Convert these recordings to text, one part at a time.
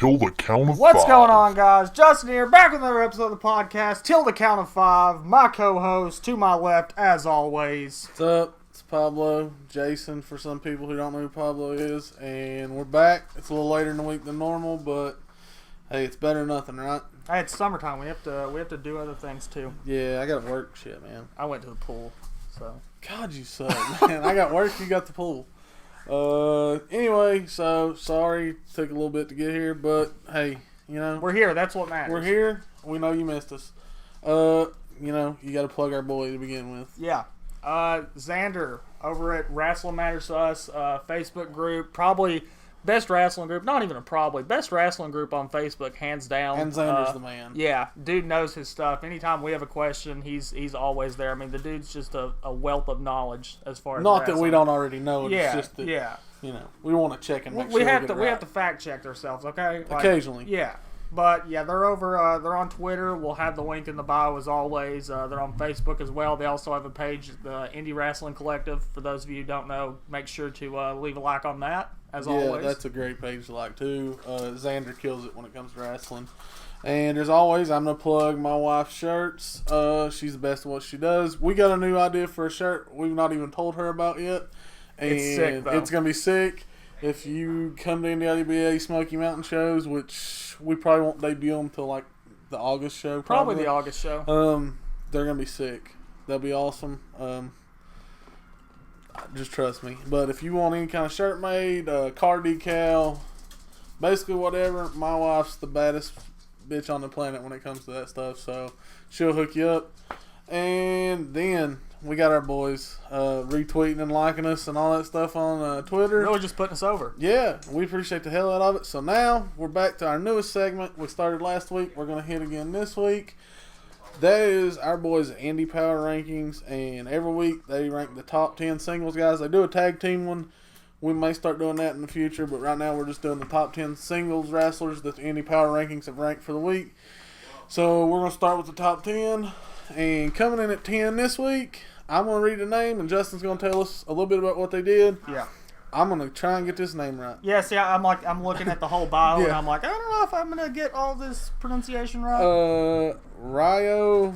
till the count of What's 5. going on, guys? Justin here, back with another episode of the podcast, Till the Count of 5. My co-host, to my left, as always. What's up? It's Pablo, Jason, for some people who don't know who Pablo is, and we're back. It's a little later in the week than normal, but hey, it's better than nothing, right? Hey, it's summertime. We have to do other things too. Yeah, I got to work shit, man. I went to the pool, so. God, you suck, man. I got work, you got the pool. Anyway, so sorry, took a little bit to get here, but hey, you know. We're here, that's what matters. We're here. We know you missed us. You know, you got to plug our boy to begin with. Yeah. Xander over at Wrestling Matters to Us Facebook group, probably best wrestling group, not even best wrestling group on Facebook, hands down. And Xander's the man. Yeah, dude knows his stuff. Anytime we have a question, he's always there. I mean, the dude's just a wealth of knowledge as far as Not wrestling. that we don't already know. It's Yeah, just that, yeah. you know, we want to check and make We sure have we to get it we right. have to fact check ourselves, okay? Like, Occasionally. yeah. But yeah, they're over. They're on Twitter. We'll have the link in the bio as always. They're on Facebook as well. They also have a page, the Indie Wrestling Collective. For those of you who don't know, make sure to leave a like on that. As always. Yeah, that's a great page to like too. Xander kills it when it comes to wrestling. And as always, I'm gonna plug my wife's shirts. She's the best at what she does. We got a new idea for a shirt we've not even told her about yet. And It's sick, though. It's gonna be sick. If you come to the IDBA Smoky Mountain shows, which we probably won't debut until like the August show. Probably the August show. They're gonna be sick. They'll be awesome. Just trust me. But if you want any kind of shirt made, car decal, basically whatever, my wife's the baddest bitch on the planet when it comes to that stuff. So she'll hook you up. And then we got our boys retweeting and liking us and all that stuff on Twitter. Really just putting us over. Yeah, we appreciate the hell out of it. So now we're back to our newest segment. We started last week. We're going to hit again this week. That is our boys' Indie Power Rankings. And every week they rank the top 10 singles guys. They do a tag team one. We may start doing that in the future. But right now we're just doing the top 10 singles wrestlers that the Indie Power Rankings have ranked for the week. So we're going to start with the top 10. And coming in at 10 this week, I'm going to read the name, and Justin's going to tell us a little bit about what they did. Yeah. I'm going to try and get this name right. Yeah, see, I'm looking at the whole bio, and Yeah. I'm like, I don't know if I'm going to get all this pronunciation right. Ryo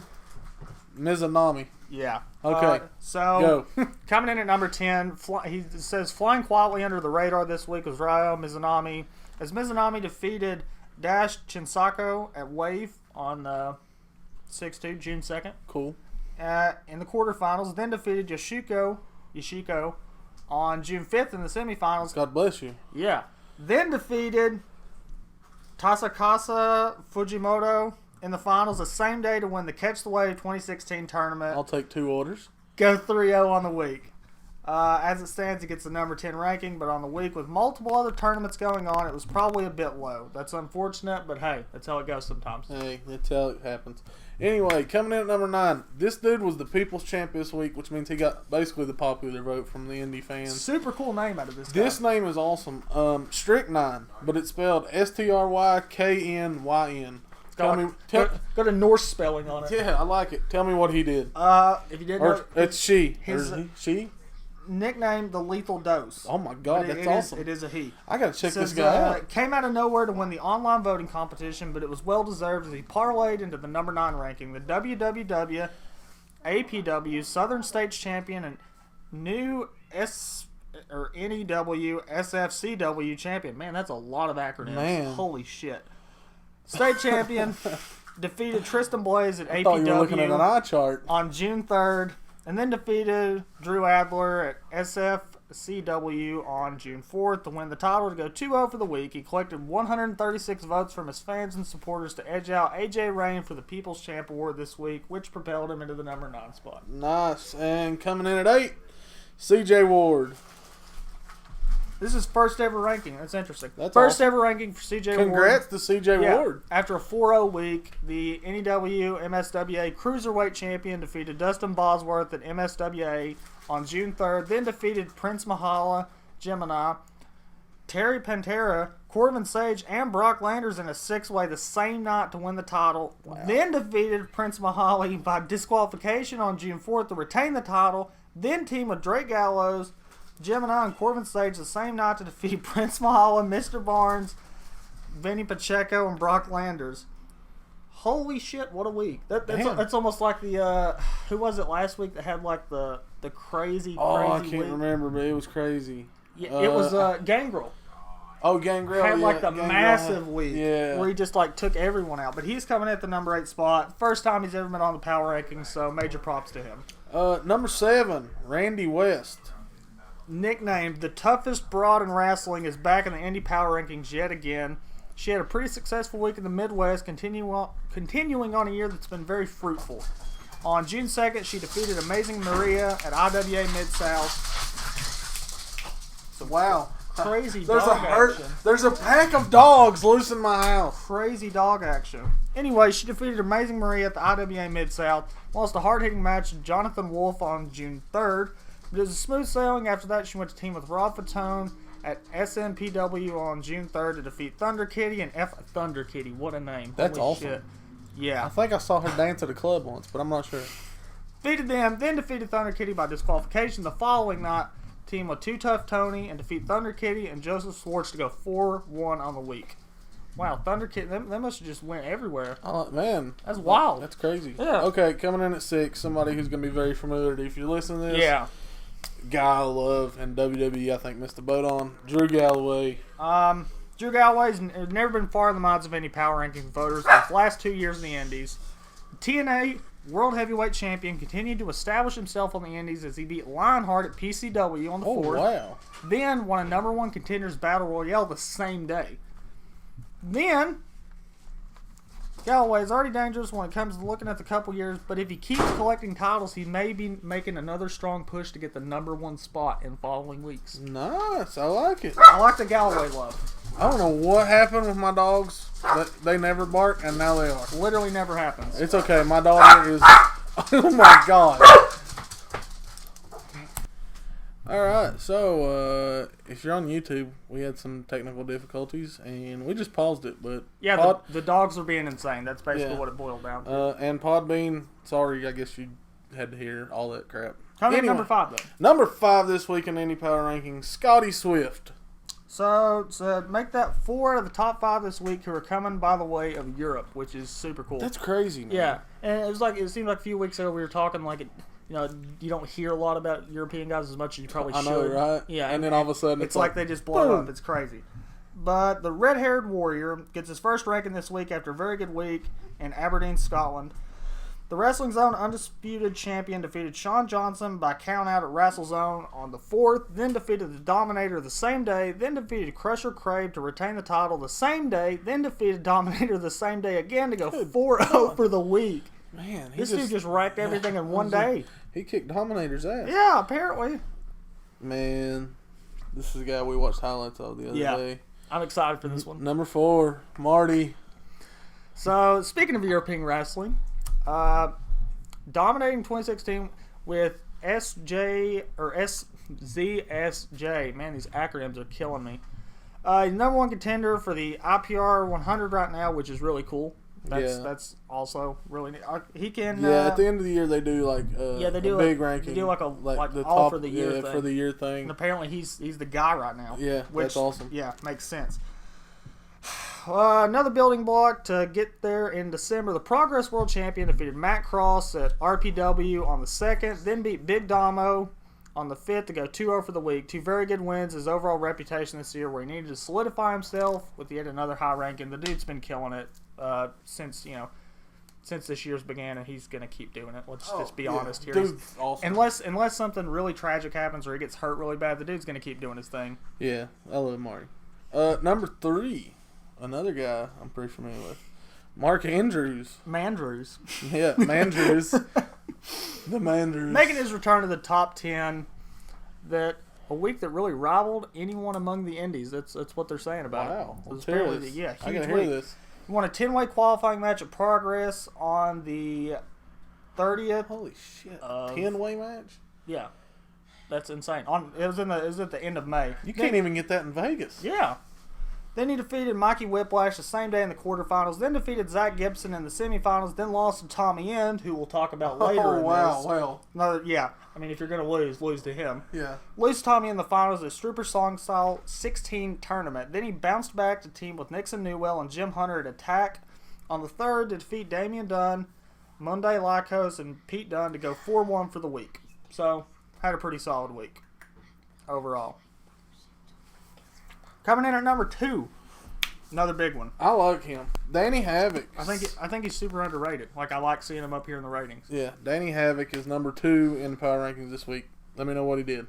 Mizunami. Yeah. Okay. So, Go. coming in at number 10, he says, flying quietly under the radar this week was Ryo Mizunami. As Mizunami defeated Dash Chinsako at Wave on 6-2, June 2nd. Cool. In the quarterfinals, then defeated Yoshiko on June 5th in the semifinals. God bless you. Yeah. Then defeated Tasakasa Fujimoto in the finals the same day to win the Catch the Wave 2016 tournament. I'll take 2 orders. Go 3-0 on the week. As it stands, it gets the number 10 ranking, but on the week with multiple other tournaments going on, it was probably a bit low. That's unfortunate, but hey, that's how it goes sometimes. Hey, that's how it happens. Anyway, coming in at number 9, this dude was the People's Champ this week, which means he got basically the popular vote from the indie fans. Super cool name out of this guy. This name is awesome. Strychnine, but it's spelled Stryknyn. Go to Norse spelling on it. Yeah, I like it. Tell me what he did. If you didn't know, It's she. his- Or is he? She? nicknamed the Lethal Dose. Oh my God, But that's awesome. It is a he. I gotta check this Says, guy out. Came out of nowhere to win the online voting competition, but it was well deserved as he parlayed into the number 9 ranking. The WWW, APW, Southern States Champion, and new NEW, SFCW Champion. Man, that's a lot of acronyms. Man. Holy shit. State Champion defeated Tristan Blaze at I thought you were looking at an APW eye chart. on June 3rd, and then defeated Drew Adler at SFCW on June 4th to win the title to go 2-0 for the week. He collected 136 votes from his fans and supporters to edge out AJ Rain for the People's Champ Award this week, which propelled him into the number 9 spot. Nice. And coming in at 8, CJ Ward. This is first ever ranking. That's interesting. That's first awesome. ever ranking for CJ Ward. Congrats to CJ Yeah. Ward. After a 4-0 week, the NEW MSWA Cruiserweight Champion defeated Dustin Bosworth at MSWA on June 3rd, then defeated Prince Mahala, Gemini, Terry Pantera, Corbin Sage, and Brock Landers in a 6-way the same night to win the title. Wow. Then defeated Prince Mahali by disqualification on June 4th to retain the title. Then teamed with Drake Gallows, Gemini, and Corbin Sage the same night to defeat Prince Mahala, Mr. Barnes, Vinny Pacheco and Brock Landers. Holy shit! What a week. That's almost like the who was it last week that had like the crazy. I week? can't remember, but it was crazy. Yeah, it was Gangrel. Oh, Gangrel had like the massive week yeah. where he just like took everyone out. But he's coming at the number 8 spot. First time he's ever been on the power rankings, so major props to him. Number 7, Randy West. Nicknamed the toughest broad in wrestling, is back in the Indie Power Rankings yet again. She had a pretty successful week in the Midwest, continuing on a year that's been very fruitful. On June 2nd, she defeated Amazing Maria at IWA Mid-South. Wow. Crazy dog action. There's a pack of dogs loose in my house. Crazy dog action. Anyway, she defeated Amazing Maria at the IWA Mid-South, lost a hard-hitting match to Jonathan Wolf on June 3rd. But it was a smooth sailing. After that, she went to team with Rod Fatone at SNPW on June 3rd to defeat Thunder Kitty and Thunder Kitty. What a name. That's Holy awesome. Shit. Yeah. I think I saw her dance at a club once, but I'm not sure. Defeated them, then defeated Thunder Kitty by disqualification. The following night, team with Too Tough Tony and defeat Thunder Kitty and Joseph Swartz to go 4-1 on the week. Wow, Thunder Kitty, they must have just went everywhere. Oh, man. That's wild. That's crazy. Yeah. Okay, coming in at 6, somebody who's going to be very familiar to you. If you're listening to this, Yeah. guy I love and WWE I think missed the boat on. Drew Galloway. Drew Galloway's never been far in the minds of any power rankings voters. His last 2 years in the Indies. TNA World Heavyweight Champion continued to establish himself on the Indies as he beat Lionheart at PCW on the 4th. Wow. Then won a number 1 Contenders Battle Royale the same day. Then, Galloway is already dangerous when it comes to looking at the couple years, but if he keeps collecting titles, he may be making another strong push to get the number 1 spot in following weeks. Nice. I like it. I like the Galloway love. I don't know what happened with my dogs. They never bark, and now they are. Literally never happens. It's okay. My dog is... Oh, my God. All right. So, if you're on YouTube, we had some technical difficulties, and we just paused it. But yeah, the dogs are being insane. That's basically what it boiled down to. And Podbean, sorry, I guess you had to hear all that crap. Coming in number 5, though. Number 5 this week in Indie Power Rankings, Scotty Swift. So make that 4 out of the top 5 this week who are coming by the way of Europe, which is super cool. That's crazy, man. Yeah, and it seemed like a few weeks ago we were talking like you don't hear a lot about European guys as much as you probably should. I know, right? Yeah, and then all of a sudden it's like they just blow up. It's crazy. But the red-haired warrior gets his first ranking this week after a very good week in Aberdeen, Scotland. The Wrestling Zone Undisputed Champion defeated Shawn Johnson by count out at WrestleZone on the 4th, then defeated the Dominator the same day, then defeated Crusher Crave to retain the title the same day, then defeated Dominator the same day again to go 4-0 for the week. Man, this dude just wrecked everything in one day. He kicked Dominator's ass. Yeah, apparently. Man, this is a guy we watched highlights of the other day. I'm excited for this one. Number 4, Marty. So, speaking of European wrestling, dominating 2016 with SZSJ. Man, these acronyms are killing me. Number 1 contender for the IPR 100 right now, which is really cool. That's also really neat. He can. At the end of the year they do like they do a big ranking. They do like the all top, for the year thing. for the year thing. And apparently he's the guy right now. Yeah, which, that's awesome. Yeah, makes sense. Another building block to get there in December. The Progress World Champion defeated Matt Cross at RPW on the 2nd, then beat Big Damo on the 5th to go 2-0 for the week. 2 very good wins. His overall reputation this year where he needed to solidify himself with yet another high ranking. The dude's been killing it since this year's began, and he's going to keep doing it. Let's just be honest here. Dude's awesome. Unless something really tragic happens or he gets hurt really bad, the dude's going to keep doing his thing. Yeah, I love Marty. Number 3, another guy I'm pretty familiar with, Mark Andrews. Mandrews. Yeah, Mandrews. The Mandrews. Making his return to the top 10. That a week that really rivaled anyone among the indies. That's what they're saying about it. Wow. It was Let's hear apparently this. huge I gotta week. hear this. He won a 10-way qualifying match at Progress on the 30th. Holy shit. 10-way match? Yeah. That's insane. It was at the end of May. You can't even get that in Vegas. Yeah. Then he defeated Mikey Whiplash the same day in the quarterfinals. Then defeated Zach Gibson in the semifinals. Then lost to Tommy End, who we'll talk about later. Oh, in wow, this. well. No, yeah. I mean, if you're going to lose to him. Yeah. Lose to Tommy in the finals at Strooper Song Style 16 tournament. Then he bounced back to team with Nixon Newell and Jim Hunter at Attack on the 3rd to defeat Damian Dunn, Monday Lycos, and Pete Dunn to go 4-1 for the week. So, had a pretty solid week overall. Coming in at number 2, another big one. I like him. Danny Havoc. I think he's super underrated. Like, I like seeing him up here in the ratings. Yeah, Danny Havoc is number 2 in the power rankings this week. Let me know what he did.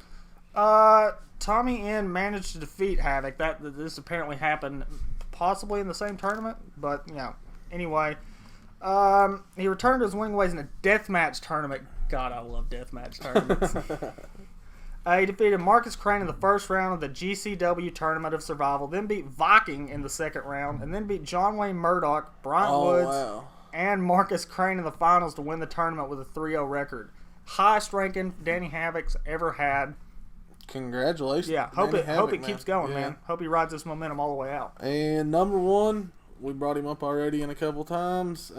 Tommy End managed to defeat Havoc. This apparently happened possibly in the same tournament, but anyway, he returned to his winning ways in a deathmatch tournament. God, I love deathmatch tournaments. He defeated Marcus Crane in the first round of the GCW Tournament of Survival, then beat Viking in the second round, and then beat John Wayne Murdoch, Bryant Woods, and Marcus Crane in the finals to win the tournament with a 3-0 record. Highest ranking Danny Havoc's ever had. Congratulations. Yeah, hope it keeps going, man. Hope he rides this momentum all the way out. And number 1, we brought him up already in a couple times.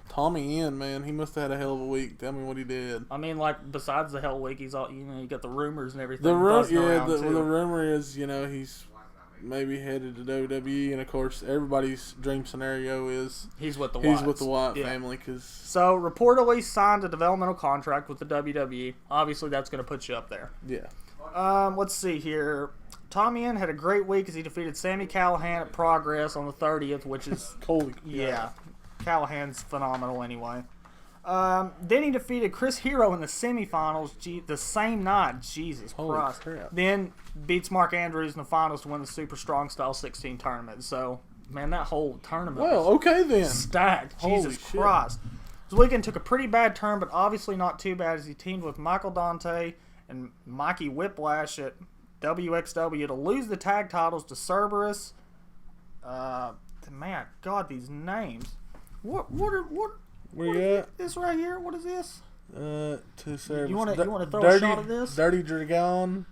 Tommy End, man, he must have had a hell of a week. Tell me what he did. I mean, like, besides the hell week, he's all you got the rumors and everything. The the rumor is he's maybe headed to WWE, and of course everybody's dream scenario is he's with the Wyatt family. So reportedly signed a developmental contract with the WWE. Obviously, that's going to put you up there. Yeah. Let's see here. Tommy End had a great week as he defeated Sammy Callahan at Progress on the 30th, which is holy Callahan's phenomenal anyway. Then he defeated Chris Hero in the semifinals the same night. Jesus Christ. Crap. Then beats Mark Andrews in the finals to win the Super Strong Style 16 tournament. So, man, that whole tournament was stacked. Jesus Christ. This weekend took a pretty bad turn, but obviously not too bad as he teamed with Michael Dante and Mikey Whiplash at WXW to lose the tag titles to Cerberus. Man, God, these names. What this right here? What is this? To Cerberus. You want to throw a shot at this? Dirty Dragon,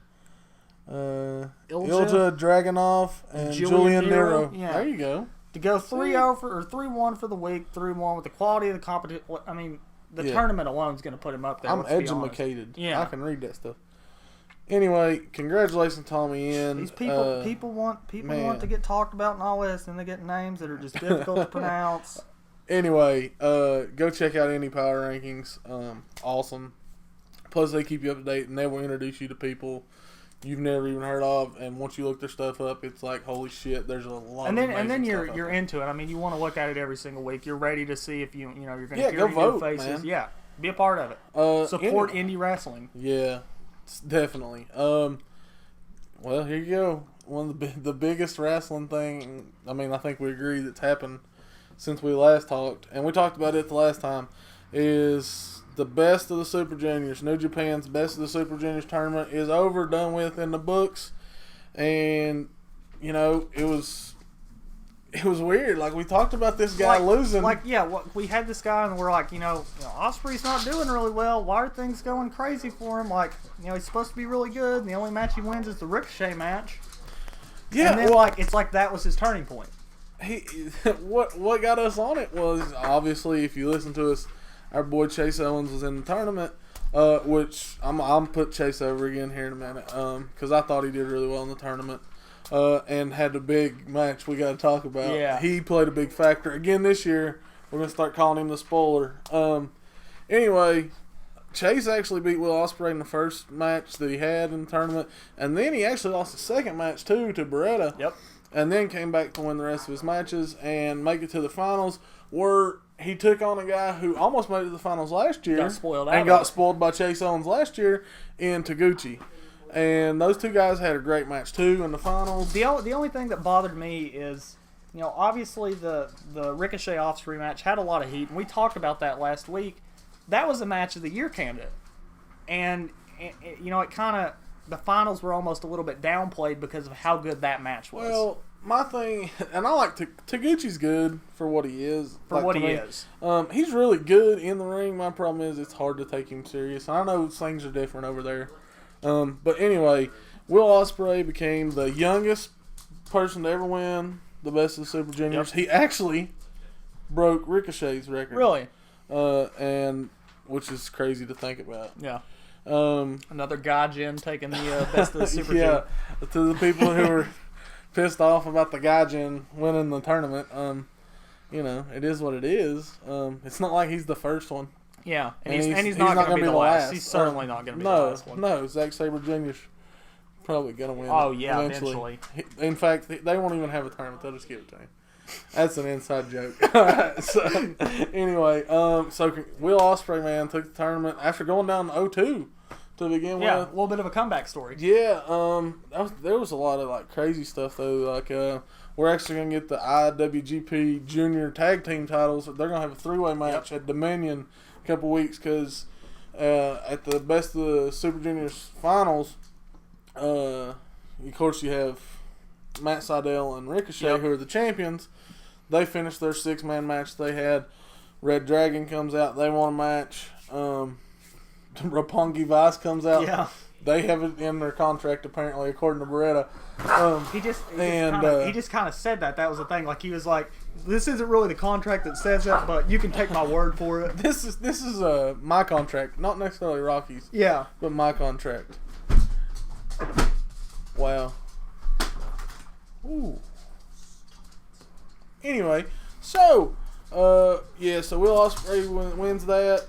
Ilja Dragunov, and Julian Nero. Yeah. There you go. To go 3-0 or 3-1 for the week, 3-1 with the quality of the competition. I mean, the tournament alone is going to put him up there. I'm educated. Yeah, I can read that stuff. Anyway, congratulations, Tommy End. These people want to get talked about and all this, and they get names that are just difficult to pronounce. Anyway, go check out any power rankings. Awesome. Plus, they keep you up to date, and they will introduce you to people you've never even heard of. And once you look their stuff up, it's like, holy shit, there's a lot. And then you're into it. I mean, you want to look at it every single week. You're ready to see if you're going to hear go vote, faces. Man. Yeah, be a part of it. Support indie wrestling. Yeah. Definitely. Well, here you go. One of the biggest wrestling thing. I mean, I think we agree that's happened since we last talked, and we talked about it the last time. Is the best of the Super Juniors, New Japan's best of the Super Juniors tournament is over, done with in the books, and it was weird. Like, we talked about this guy losing. We had this guy, and we're like, Ospreay's not doing really well. Why are things going crazy for him? Like, he's supposed to be really good, and the only match he wins is the Ricochet match. Yeah, and then, it's like that was his turning point. What got us on it was, obviously, if you listen to us, our boy Chase Owens was in the tournament, which I'm put Chase over again here in a minute, because I thought he did really well in the tournament. And had a big match we got to talk about. Yeah. He played a big factor. Again this year, we're going to start calling him the spoiler. Anyway, Chase actually beat Will Ospreay in the first match that he had in the tournament. And then he actually lost the second match, too, to Beretta. Yep. And then came back to win the rest of his matches and make it to the finals, where he took on a guy who almost made it to the finals last year. Got spoiled by Chase Owens last year in Taguchi. And those two guys had a great match, too, in the finals. The only thing that bothered me is, obviously the Ricochet Ospreay match had a lot of heat, and we talked about that last week. That was a match of the year candidate. And it kind of, the finals were almost a little bit downplayed because of how good that match was. Well, my thing, and I like Taguchi's good for what he is. He's really good in the ring. My problem is it's hard to take him serious. I know things are different over there. But anyway, Will Ospreay became the youngest person to ever win the Best of the Super Juniors. Yep. He actually broke Ricochet's record. Really? And which is crazy to think about. Yeah. Another Gaijin taking the Best of the Super Junior. To the people who were pissed off about the Gaijin winning the tournament, it is what it is. It's not like he's the first one. Yeah, and he's not going to be the last. He's certainly not going to be the last one. No, Zack Sabre Jr.'s probably going to win. Oh, yeah, eventually. In fact, they won't even have a tournament. They'll just give it to him. That's an inside joke. So, anyway, so Will Ospreay, man, took the tournament after going down 0-2 to begin with. Yeah, a little bit of a comeback story. Yeah, there was a lot of like crazy stuff though. Like we're actually gonna get the IWGP Junior Tag Team titles. They're gonna have a 3-way match at Dominion a couple weeks because at the Best of the Super Juniors finals, of course you have Matt Sydal and Ricochet who are the champions. They finished their 6-man match they had. Red Dragon comes out. They want a match. Roppongi Vice comes out. Yeah. They have it in their contract, apparently, according to Beretta. He just kind of said that. That was the thing. Like, he was like, this isn't really the contract that says that, but you can take my word for it. This is my contract. Not necessarily Rocky's. Yeah. But my contract. Wow. Ooh. Anyway, so so Will Ospreay wins that.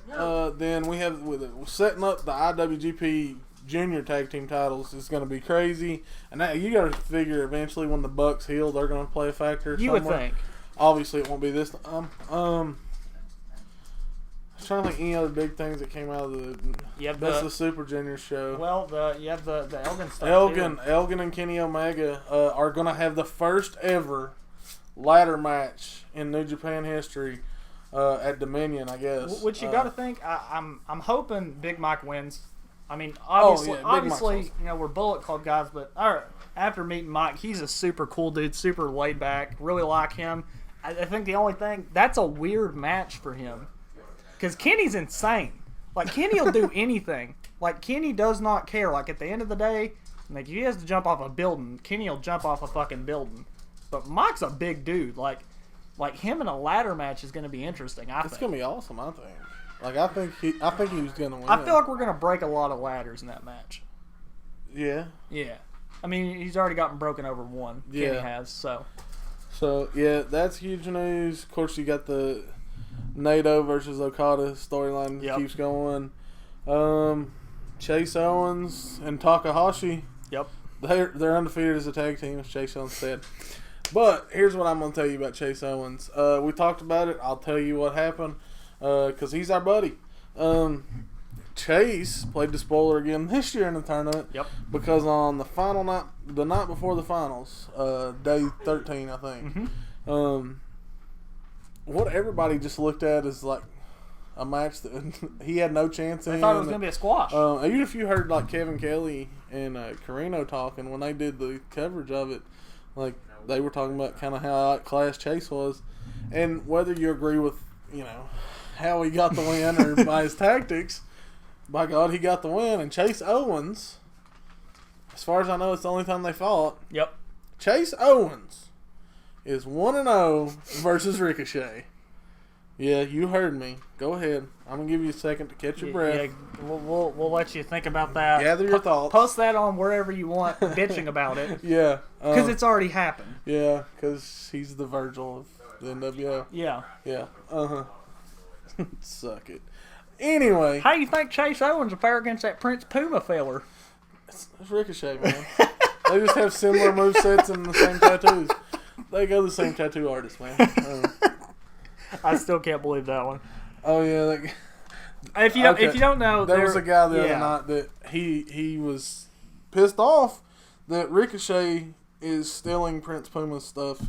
Then we have setting up the IWGP Junior Tag Team titles is going to be crazy. And now you got to figure eventually when the Bucks heal, they're going to play a factor. You would think. Obviously, it won't be this time. I'm trying to think any other big things that came out of the Best of the Super Junior show. Well, you have the Elgin stuff. Elgin and Kenny Omega are going to have the first ever ladder match in New Japan history at Dominion, I guess. Which you got to think. I'm hoping Big Mike wins. I mean, obviously, we're Bullet Club guys, but after meeting Mike, he's a super cool dude, super laid back. Really like him. I think the only thing that's a weird match for him because Kenny's insane. Like Kenny will do anything. Like Kenny does not care. Like at the end of the day, like if he has to jump off a building, Kenny will jump off a fucking building. But Mike's a big dude. Like him in a ladder match is going to be interesting. It's going to be awesome. I think. Like I think he was going to win. I feel like we're going to break a lot of ladders in that match. Yeah. Yeah. I mean, he's already gotten broken over one. Yeah. Kenny has. So yeah, that's huge news. Of course, you got the Naito versus Okada storyline keeps going. Chase Owens and Takahashi. Yep. They're undefeated as a tag team, as Chase Owens said. But here's what I'm going to tell you about Chase Owens. We talked about it. I'll tell you what happened because he's our buddy. Chase played the spoiler again this year in the tournament. Yep. Because on the final night, the night before the finals, day 13, I think, what everybody just looked at is like a match that he had no chance in. They thought it was going to be a squash. Even if you heard like Kevin Kelly and Carino talking when they did the coverage of it, like they were talking about kind of how outclassed Chase was, and whether you agree with how he got the win or by his tactics, by God he got the win. And Chase Owens, as far as I know, it's the only time they fought. Yep. Chase Owens is 1-0 versus Ricochet. Yeah, you heard me. Go ahead. I'm gonna give you a second to catch your breath. Yeah, we'll let you think think about that. Gather your thoughts. Post that on wherever you want, bitching about it. Yeah, because it's already happened. Yeah, because he's the Virgil of the NWO. Yeah. Yeah. Suck it. Anyway, how do you think Chase Owens will fare against that Prince Puma feller? It's Ricochet, man. They just have similar movesets and the same tattoos. They go the same tattoo artist, man. I still can't believe that one. Oh yeah. If you don't know, there was a guy the other night that he was pissed off that Ricochet is stealing Prince Puma's stuff,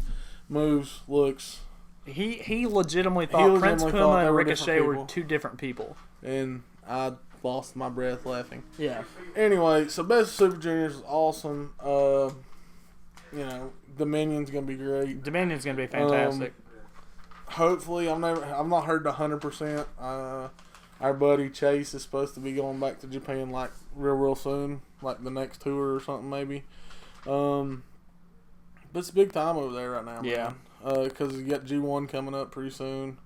moves, looks. He legitimately thought Prince Puma and Ricochet were two different people. And I lost my breath laughing. Yeah. Anyway, so Best of Super Juniors is awesome. Dominion's gonna be great. Dominion's gonna be fantastic. Hopefully, I've not heard 100%. Our buddy Chase is supposed to be going back to Japan like real soon, like the next tour or something maybe. But But it's big time over there right now, Yeah. man. Because you got G1 coming up pretty soon,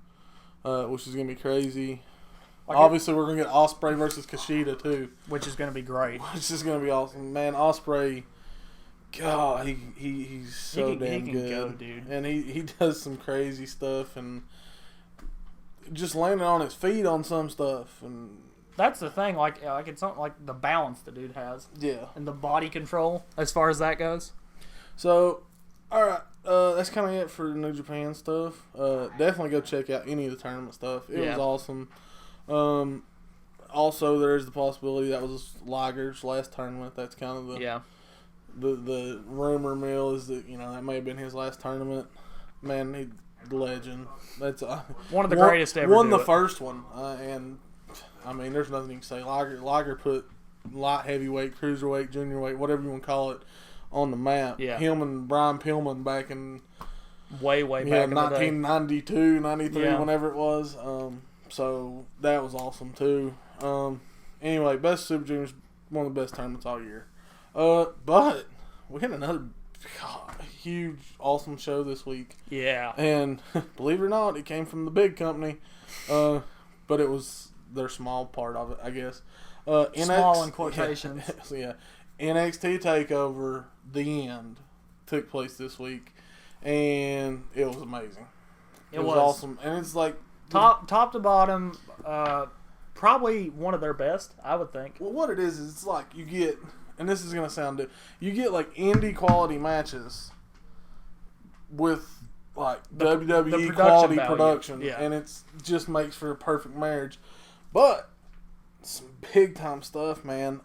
which is going to be crazy. Obviously, we're going to get Ospreay versus Kushida, too. Which is going to be great. Which is going to be awesome. Man, Ospreay, God, he's so damn he can good. Go, dude. And he does some crazy stuff and just landing on his feet on some stuff. And that's the thing. Like it's not like the balance the dude has. Yeah. And the body control, as far as that goes. So, all right. That's kind of it for New Japan stuff. Definitely go check out any of the tournament stuff. It was awesome. Also, there's the possibility that was Liger's last tournament. That's kind of the rumor mill is that that may have been his last tournament. Man, he legend. That's one of the greatest ever. Won the first one, and I mean, there's nothing you can say. Liger put light heavyweight, cruiserweight, junior weight, whatever you want to call it, on the map. Yeah. Him and Brian Pillman back in way back in 1992, 93, yeah. whenever it was. So that was awesome too. Anyway, best Super Juniors, one of the best tournaments all year. But we had another huge, awesome show this week. Yeah. And believe it or not, it came from the big company. But it was their small part of it, I guess. Small in quotations. Yeah. NXT Takeover The End took place this week. And it was amazing. It was awesome. And it's like top to bottom, probably one of their best, I would think. Well, what it is it's like you get, and this is going to sound, you get like indie quality matches with like WWE quality production, and it's just makes for a perfect marriage. But some big time stuff, man.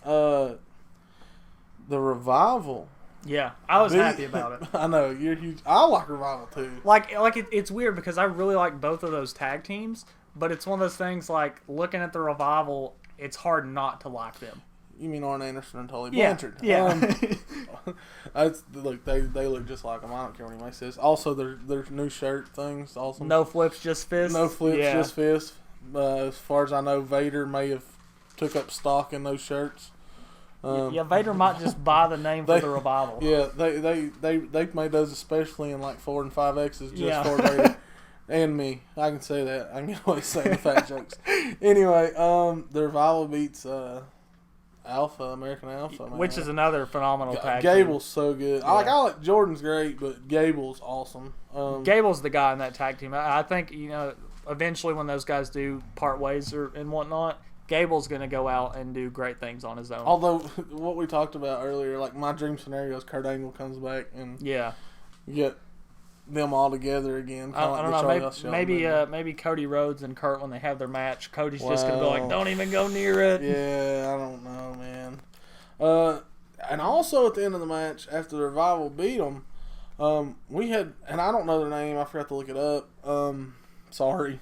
The Revival. Yeah, I was happy about it. I know you're huge. I like Revival too. It's weird because I really like both of those tag teams, but it's one of those things like looking at the Revival, it's hard not to like them. You mean Arn Anderson and Tully Blanchard? Yeah. Look, they look just like them. I don't care what anybody says. Also, their new shirt things, awesome. No flips, just fists. No flips, just fists. As far as I know, Vader may have took up stock in those shirts. Vader might just buy the name for the Revival. Yeah, they made those especially in like 4 and 5Xs just for Vader and me. I can say that. I can get away saying the fat jokes. Anyway, the Revival beats American Alpha, man. Which is another phenomenal tag Gable's team. so good. Yeah. I like Jordan's great, but Gable's awesome. Gable's the guy in that tag team. I think eventually when those guys do part ways and whatnot, Gable's going to go out and do great things on his own. Although, what we talked about earlier, like my dream scenario is Kurt Angle comes back and you get them all together again. I don't know. Maybe Cody Rhodes and Kurt, when they have their match, Cody's just going to be like, don't even go near it. Yeah, I don't know, man. And also at the end of the match, after the Revival beat them, we had, and I don't know their name, I forgot to look it up. Sorry.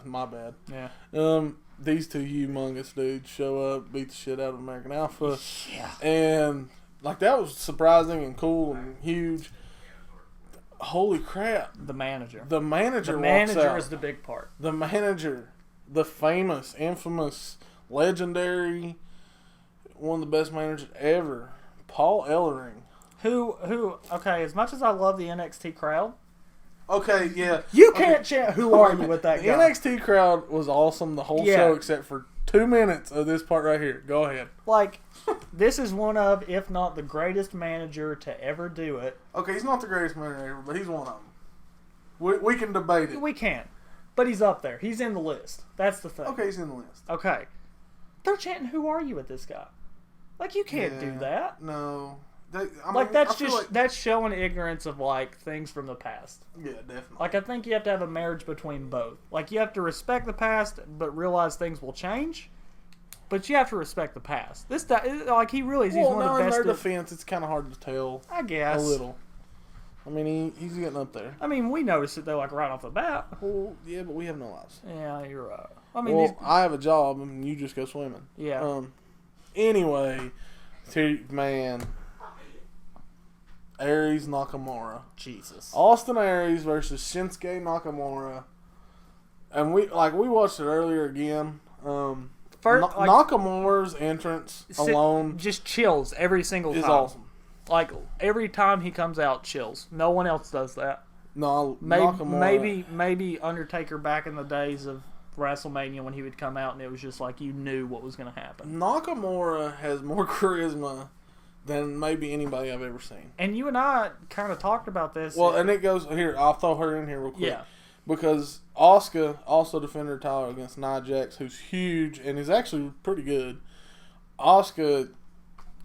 My bad. Yeah. These two humongous dudes show up, beat the shit out of American Alpha. Yeah. And, like, that was surprising and cool and huge. Holy crap. The manager. The manager is the big part. The manager. The famous, infamous, legendary, one of the best managers ever. Paul Ellering. Who, okay, as much as I love the NXT crowd, okay, yeah. You can't chant "Who are you?" with that guy. The NXT crowd was awesome the whole show except for 2 minutes of this part right here. Go ahead. Like, this is one of, if not the greatest manager to ever do it. Okay, he's not the greatest manager ever, but he's one of them. We can debate it. We can. But he's up there. He's in the list. That's the thing. Okay, he's in the list. Okay. They're chanting "Who are you?" with this guy. Like, you can't do that. No. That's showing ignorance of like things from the past. Yeah, definitely. Like, I think you have to have a marriage between both. Like, you have to respect the past, but realize things will change. But you have to respect the past. This like he really is. He's one of the best. In their defense, it's kind of hard to tell. I guess a little. I mean, he's getting up there. I mean, we noticed it though, like right off the bat. Well, yeah, but we have no lives. Yeah, you're right. I mean, I have a job and you just go swimming. Yeah. Anyway, man. Aries Nakamura. Jesus. Austin Aries versus Shinsuke Nakamura. And we watched it earlier again. Nakamura's entrance alone just chills every single time. Is awesome. Like, every time he comes out, chills. No one else does that. No, Maybe Undertaker back in the days of WrestleMania when he would come out and it was just like you knew what was going to happen. Nakamura has more charisma than maybe anybody I've ever seen. And you and I kind of talked about this. Well, and it goes here. I'll throw her in here real quick. Yeah. Because Asuka also defended her title against Nia Jax, who's huge and is actually pretty good. Asuka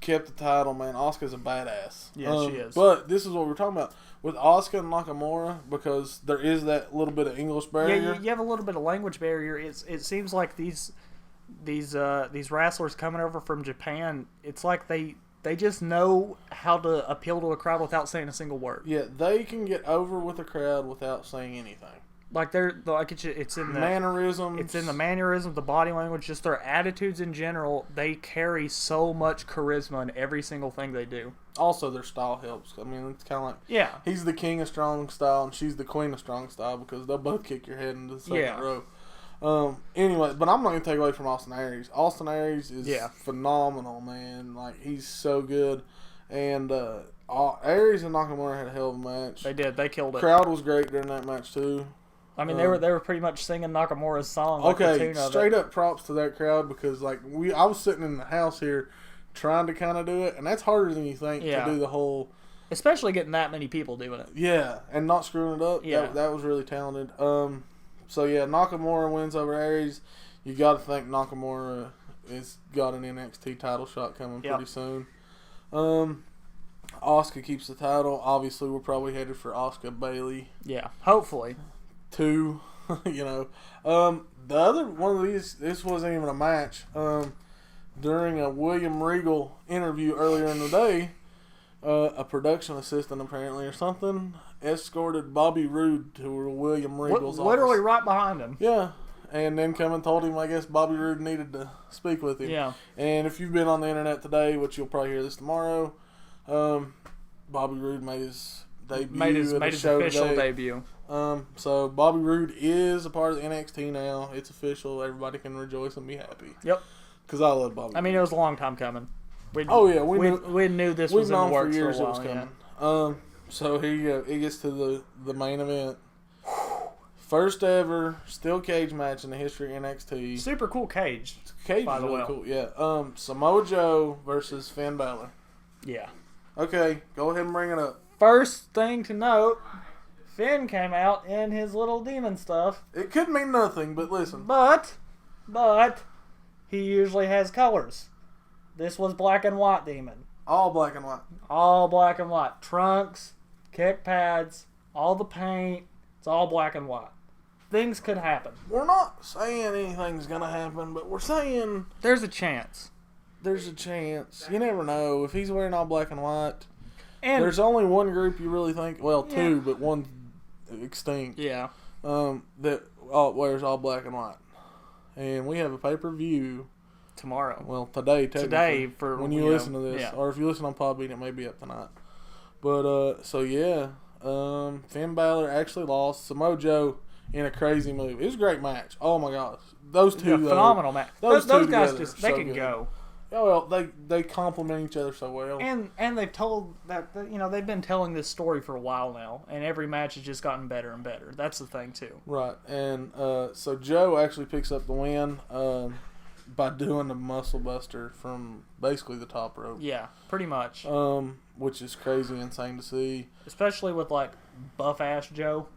kept the title, man. Asuka's a badass. Yeah, she is. But this is what we're talking about. With Asuka and Nakamura, because there is that little bit of English barrier. Yeah, you have a little bit of language barrier. It seems like these wrestlers coming over from Japan, it's like they just know how to appeal to a crowd without saying a single word. Yeah, they can get over with a crowd without saying anything. Like it's in the mannerisms. It's in the mannerisms, the body language, just their attitudes in general. They carry so much charisma in every single thing they do. Also, their style helps. I mean, it's kind of like he's the king of strong style and she's the queen of strong style because they'll both kick your head into the second row. Anyway, but I'm not going to take away from Austin Aries. Austin Aries is phenomenal, man. Like, he's so good. And Aries and Nakamura had a hell of a match. They did. They killed it. Crowd was great during that match, too. I mean, they were pretty much singing Nakamura's song. Like the tune of straight up props to that crowd because, like, I was sitting in the house here trying to kind of do it, and that's harder than you think to do the whole... Especially getting that many people doing it. Yeah, and not screwing it up. Yeah. That was really talented. So, yeah, Nakamura wins over Aries. You got to think Nakamura has got an NXT title shot coming pretty soon. Asuka keeps the title. Obviously, we're probably headed for Asuka Bayley. Yeah, hopefully. 2, you know. The other one of these, this wasn't even a match. During a William Regal interview earlier in the day, a production assistant apparently or something escorted Bobby Roode to William Regal's office. Literally right behind him. Yeah. And then come and told him, I guess, Bobby Roode needed to speak with him. Yeah. And if you've been on the internet today, which you'll probably hear this tomorrow, Bobby Roode made his debut. Made his official debut. So Bobby Roode is a part of the NXT now. It's official. Everybody can rejoice and be happy. Yep. Because I love Bobby. I mean, it was a long time coming. We knew this was in the works for a while. It was coming. Yeah. So here you go. It gets to the main event. First ever steel cage match in the history of NXT. Super cool cage. Cage is really cool. Yeah. Samoa Joe versus Finn Balor. Yeah. Okay, go ahead and bring it up. First thing to note, Finn came out in his little demon stuff. It could mean nothing, but listen. But he usually has colors. This was black and white demon. All black and white. All black and white. Trunks, kick pads, all the paint. It's all black and white. Things could happen. We're not saying anything's going to happen, but we're saying... There's a chance. There's a chance. You never know. If he's wearing all black and white... And there's only one group you really think... Well, two, but one extinct. Yeah. That wears all black and white. And we have a pay-per-view... Tomorrow. Well, today, technically. Today, for when you listen to this. Yeah. Or if you listen on Podbean, it may be up tonight. But, so yeah... Finn Balor actually lost. Samoa Joe in a crazy move. It was a great match. Oh my gosh, those two, phenomenal match. Those guys just they so can good. Go. Oh well, they complement each other so well. And they've told that they've been telling this story for a while now, and every match has just gotten better and better. That's the thing too. Right, and so Joe actually picks up the win by doing the muscle buster from basically the top rope. Yeah, pretty much. Which is crazy, insane to see. Especially with like buff ass Joe.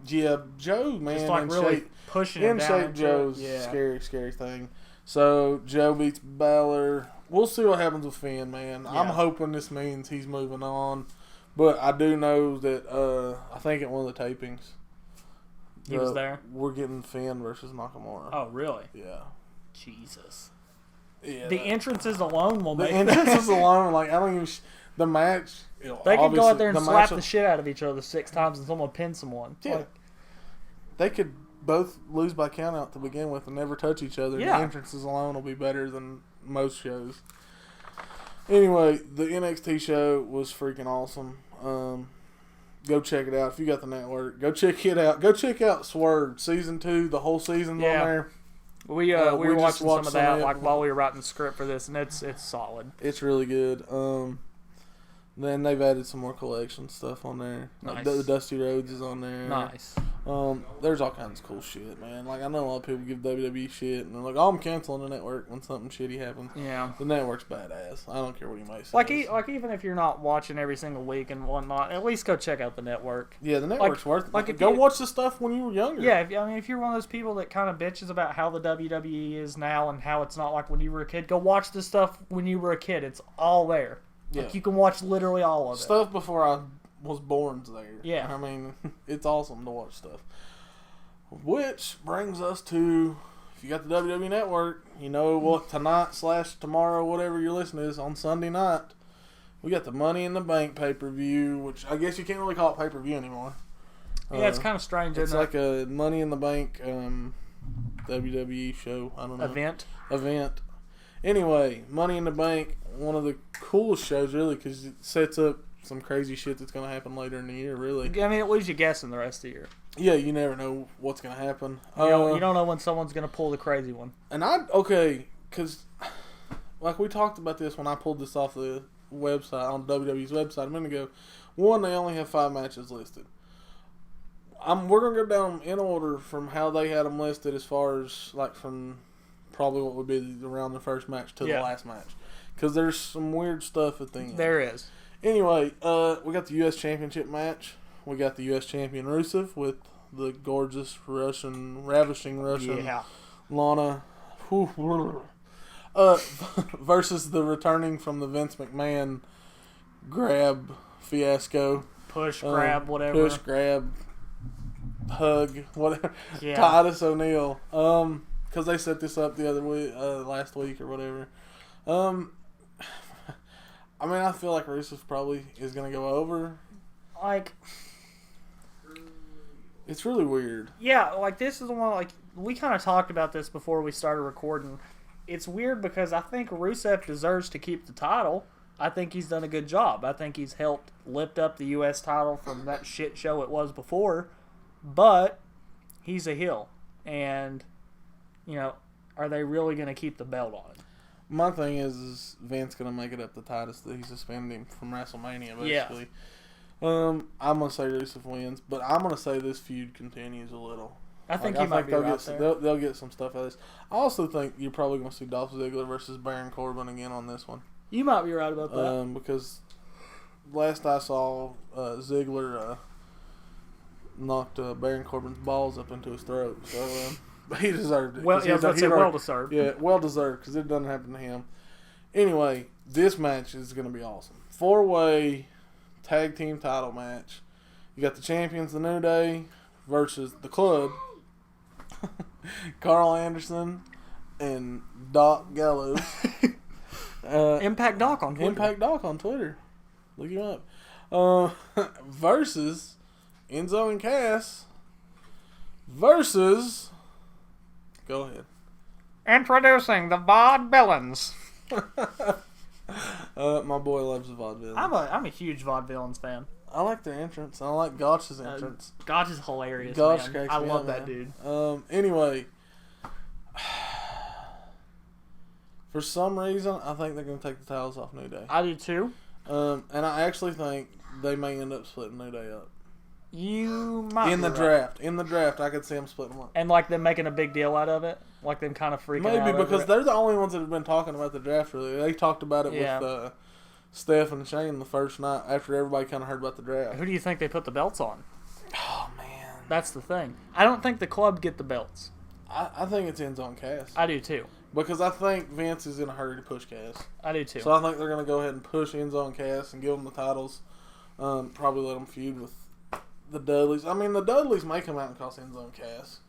Yeah, Joe, man, just like really shape, pushing him down. In shape Joe's scary thing. So Joe beats Balor. We'll see what happens with Finn, man. Yeah. I'm hoping this means he's moving on, but I do know that I think at one of the tapings he was there. We're getting Finn versus Nakamura. Oh, really? Yeah. Jesus. Yeah. The entrances alone will make the entrances alone. Like I don't even. The match. They could go out there and slap the shit out of each other 6 times and someone pin someone. Yeah. Like, they could both lose by countout to begin with and never touch each other. Yeah. The entrances alone will be better than most shows. Anyway, the NXT show was freaking awesome. Go check it out. If you got the network, go check it out. Go check out Swerve Season 2. The whole season's on there. We were watching some of that like while we were writing the script for this, and it's solid. It's really good. Then they've added some more collection stuff on there. Nice. Like the Dusty Rhodes is on there. Nice. There's all kinds of cool shit, man. Like, I know a lot of people give WWE shit, and they're like, "Oh, I'm canceling the network when something shitty happens." Yeah. The network's badass. I don't care what he may say. Like even if you're not watching every single week and whatnot, at least go check out the network. Yeah, the network's worth it. Like Go watch the stuff when you were younger. Yeah, if you're one of those people that kind of bitches about how the WWE is now and how it's not like when you were a kid, go watch the stuff when you were a kid. It's all there. Yeah. Like, you can watch literally all of it. Stuff before I was born's there. Yeah. I mean, it's awesome to watch stuff. Which brings us to, if you got the WWE Network, you know what tonight/tomorrow, whatever you're listening is, on Sunday night, we got the Money in the Bank pay-per-view, which I guess you can't really call it pay-per-view anymore. Yeah, it's kind of strange, It's isn't like a Money in the Bank WWE show. I don't know. Event. Anyway, Money in the Bank, one of the coolest shows, really, because it sets up some crazy shit that's going to happen later in the year, really. I mean, it leaves you guessing the rest of the year. Yeah, you never know what's going to happen. You don't know when someone's going to pull the crazy one. And because, like we talked about this when I pulled this off the website, on WWE's website a minute ago. One, they only have 5 matches listed. We're going to go down in order from how they had them listed as far as, like, from probably what would be around the first match to the last match. Because there's some weird stuff at the end. There is. Anyway, we got the U.S. Championship match. We got the U.S. Champion Rusev with the gorgeous ravishing Russian Lana. Versus the returning from the Vince McMahon grab fiasco. Push, grab, whatever. Push, grab, hug, whatever. Yeah. Titus O'Neil. Because they set this up the other week, last week or whatever. I mean, I feel like Rusev probably is going to go over. Like, it's really weird. Yeah, like, this is the one, like, we kind of talked about this before we started recording. It's weird because I think Rusev deserves to keep the title. I think he's done a good job. I think he's helped lift up the U.S. title from that shit show it was before. But he's a heel. And, you know, are they really going to keep the belt on him? My thing is Vince going to make it up to Titus that he suspended him from WrestleMania, basically. Yeah. I'm going to say Rusev wins, but I'm going to say this feud continues a little. I think he might be right there. They'll get some stuff out of this. I also think you're probably going to see Dolph Ziggler versus Baron Corbin again on this one. You might be right about that. Because last I saw, Ziggler knocked Baron Corbin's balls up into his throat. So he deserved it. Well, yeah, that's well deserved. Yeah, well deserved because it doesn't happen to him. Anyway, this match is going to be awesome. 4-way tag team title match. You got the champions, the New Day, versus the Club. Carl Anderson and Doc Gallows. Impact Doc on Twitter. Impact Doc on Twitter. Look him up. Versus Enzo and Cass. Versus. Go ahead. Introducing the Vaudevillains. My boy loves the Vaudevillains. I'm a huge Vaudevillains fan. I like their entrance. I like Gotch's entrance. Gotch is hilarious, Gotch man. I love that dude. Anyway, for some reason, I think they're going to take the titles off New Day. I do too. And I actually think they may end up splitting New Day up. You might in the draft. In the draft, I could see them splitting them up. And like them making a big deal out of it, like them kind of freaking out. Maybe because they're the only ones that have been talking about the draft. Really, they talked about it with Steph and Shane the first night after everybody kind of heard about the draft. Who do you think they put the belts on? Oh man, that's the thing. I don't think the Club get the belts. I think it's Enzo and Cass. I do too. Because I think Vince is in a hurry to push Cass. I do too. So I think they're going to go ahead and push Enzo and Cass and give them the titles. Probably let them feud with the Dudleys. I mean, the Dudleys may come out and cost Enzo and Cass.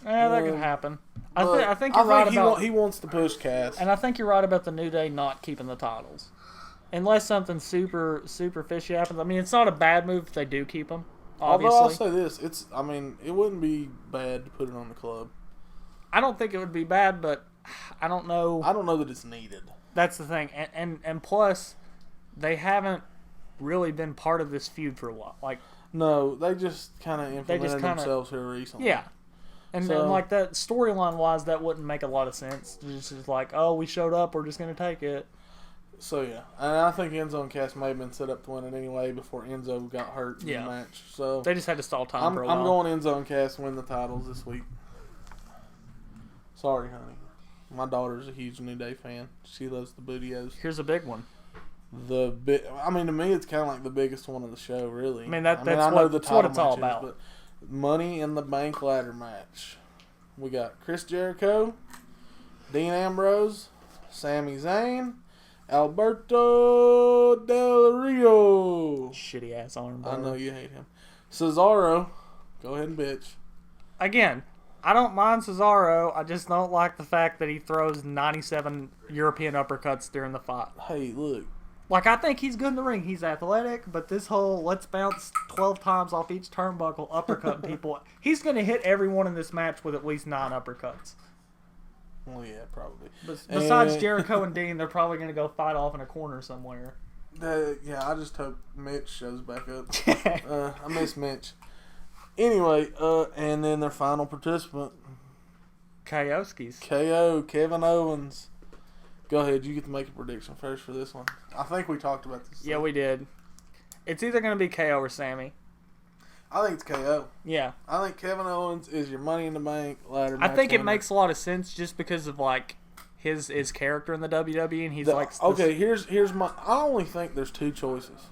Yeah, that could happen. I think you're right about... He wants to push Cass. And I think you're right about the New Day not keeping the titles. Unless something super fishy happens. I mean, it's not a bad move if they do keep them, obviously. Although I'll say this. It wouldn't be bad to put it on the Club. I don't think it would be bad, but I don't know. I don't know that it's needed. That's the thing. And plus, they haven't really been part of this feud for a while. Like, no, they just kind of implemented themselves here recently. Yeah. And like that storyline wise, that wouldn't make a lot of sense. It's just like, oh, we showed up, we're just going to take it. So yeah, and I think Enzo and Cass may have been set up to win it anyway before Enzo got hurt in the match. So they just had to stall time for a while. I'm going Enzo and Cass win the titles this week. Sorry, honey. My daughter's a huge New Day fan. She loves the Bootios. Here's a big one. To me, it's kind of like the biggest one of the show, really. That's what it's all about. But Money in the Bank ladder match. We got Chris Jericho, Dean Ambrose, Sami Zayn, Alberto Del Rio. Shitty ass arm. I know you hate him. Cesaro. Go ahead and bitch. Again, I don't mind Cesaro. I just don't like the fact that he throws 97 European uppercuts during the fight. Hey, look. Like, I think he's good in the ring. He's athletic, but this whole let's bounce 12 times off each turnbuckle uppercut people, he's going to hit everyone in this match with at least 9 uppercuts. Well, yeah, probably. Besides Jericho and Dean, they're probably going to go fight off in a corner somewhere. Yeah, I just hope Mitch shows back up. I miss Mitch. Anyway, and then their final participant. KO's. KO, Kevin Owens. Go ahead, you get to make a prediction first for this one. I think we talked about this. Yeah, we did. It's either going to be KO or Sammy. I think it's KO. Yeah. I think Kevin Owens is your Money in the Bank ladder match I think winner. it makes a lot of sense just because of, like, his character in the WWE, and he's okay, here's my... I only think there's 2 choices.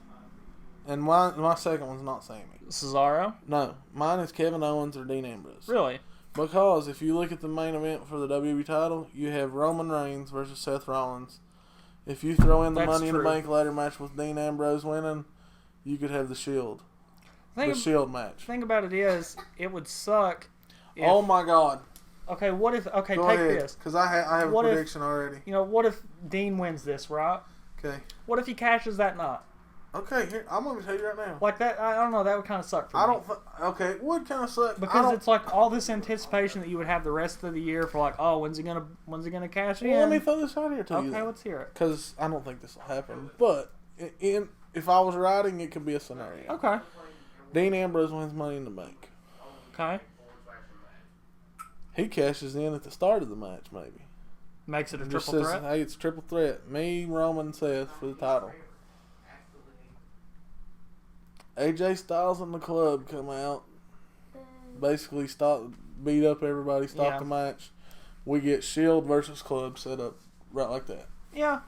And my second one's not Sammy. Cesaro? No. Mine is Kevin Owens or Dean Ambrose. Really? Because if you look at the main event for the WWE title, you have Roman Reigns versus Seth Rollins. If you throw in the Money in the Bank ladder match with Dean Ambrose winning, you could have the Shield. The Shield match. The thing about it is, it would suck if... Oh my God. Okay, what if... Okay, Go take ahead, this. Because I have a prediction already. What if Dean wins this, right? Okay. What if he cashes that night? Okay, here, I'm going to tell you right now. Like that, I don't know, that would kind of suck for me. Okay, it would kind of suck. Because it's like all this anticipation that you would have the rest of the year for like, oh, when's he gonna cash in? Well, let me throw this out here to you. Okay, let's hear it. Because I don't think this will happen. But if I was writing, it could be a scenario. Okay. Dean Ambrose wins Money in the Bank. Okay. He cashes in at the start of the match, maybe. Makes it a triple threat? Hey, it's a triple threat. Me, Roman, and Seth for the title. AJ Styles and the Club come out. Basically beat up everybody, stop the match. We get Shield versus Club set up right like that. Yeah.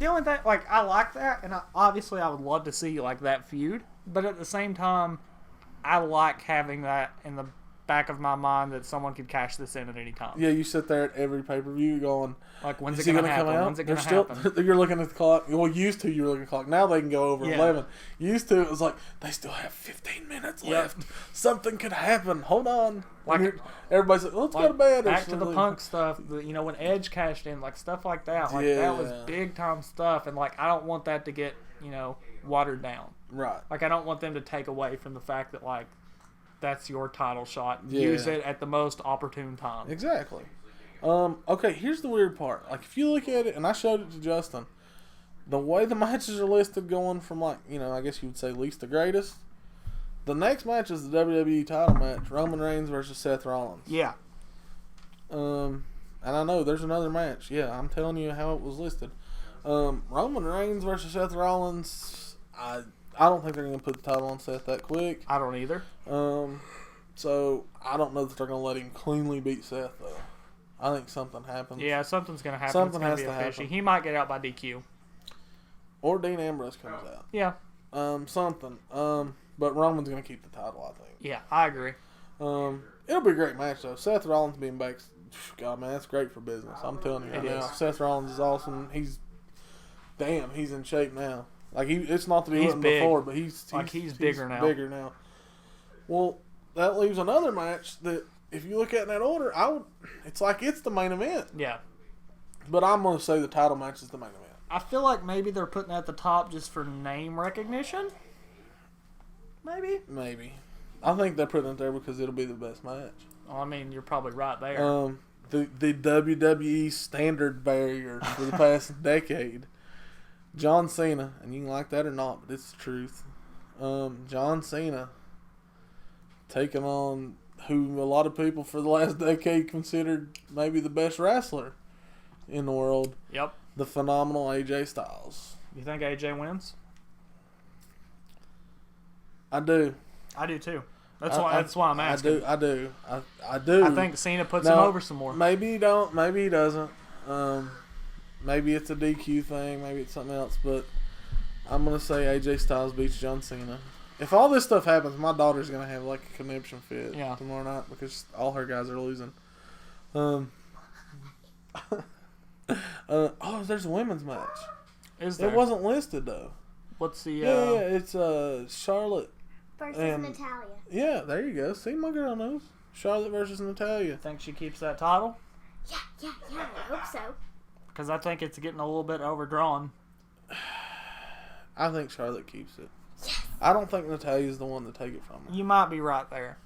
The only thing, like, I like that, and obviously I would love to see, like, that feud. But at the same time, I like having that in the back of my mind that someone could cash this in at any time. Yeah, you sit there at every pay-per-view going, like, when's it going to happen? Come out? When's it going to happen? You're looking at the clock. Well, used to you were looking at the clock. Now they can go over 11. Used to it was like, they still have 15 minutes left. Something could happen. Hold on. Like, everybody's like, let's go to bed. Back to the Punk stuff. When Edge cashed in, like, stuff like that. Like, that was big-time stuff. And, like, I don't want that to get, watered down. Right. Like, I don't want them to take away from the fact that, like, that's your title shot. Use it at the most opportune time. Exactly. Okay, here's the weird part. Like, if you look at it, and I showed it to Justin, the way the matches are listed going from, like, I guess you would say least to greatest, the next match is the WWE title match, Roman Reigns versus Seth Rollins. Yeah. And I know there's another match. Yeah, I'm telling you how it was listed. Roman Reigns versus Seth Rollins, I don't think they're going to put the title on Seth that quick. I don't either. So I don't know that they're going to let him cleanly beat Seth, though. I think something happens. Yeah, something's going to happen. Something has to happen. He might get out by DQ. Or Dean Ambrose comes out. Yeah. Something. But Roman's going to keep the title, I think. Yeah, I agree. It'll be a great match, though. Seth Rollins being back, God, man, that's great for business. I'm telling you right now. Seth Rollins is awesome. He's in shape now. Like, it's not that he wasn't before, but he's bigger now. Bigger now. Well, that leaves another match that, if you look at in that order, it's like it's the main event. Yeah. But I'm going to say the title match is the main event. I feel like maybe they're putting it at the top just for name recognition. Maybe. I think they're putting it there because it'll be the best match. Well, I mean, you're probably right there. The WWE standard barrier for the past decade. John Cena, and you can like that or not, but it's the truth. John Cena taking on who a lot of people for the last decade considered maybe the best wrestler in the world. Yep. the phenomenal AJ Styles. You think AJ wins? I do. I do too. That's why I'm asking. I do. I think Cena puts him over some more. Maybe he don't. Maybe he doesn't. Maybe it's a DQ thing. Maybe it's something else. But I'm gonna say AJ Styles beats John Cena. If all this stuff happens, my daughter's gonna have like a conniption fit tomorrow night because all her guys are losing. There's a women's match. Is there? It wasn't listed though. What's the? It's Charlotte versus Natalia. Yeah, there you go. See, my girl knows. Charlotte versus Natalia. Think she keeps that title? Yeah. I hope so. Because I think it's getting a little bit overdrawn. I think Charlotte keeps it. Yes. I don't think Natalia's the one to take it from her. You might be right there.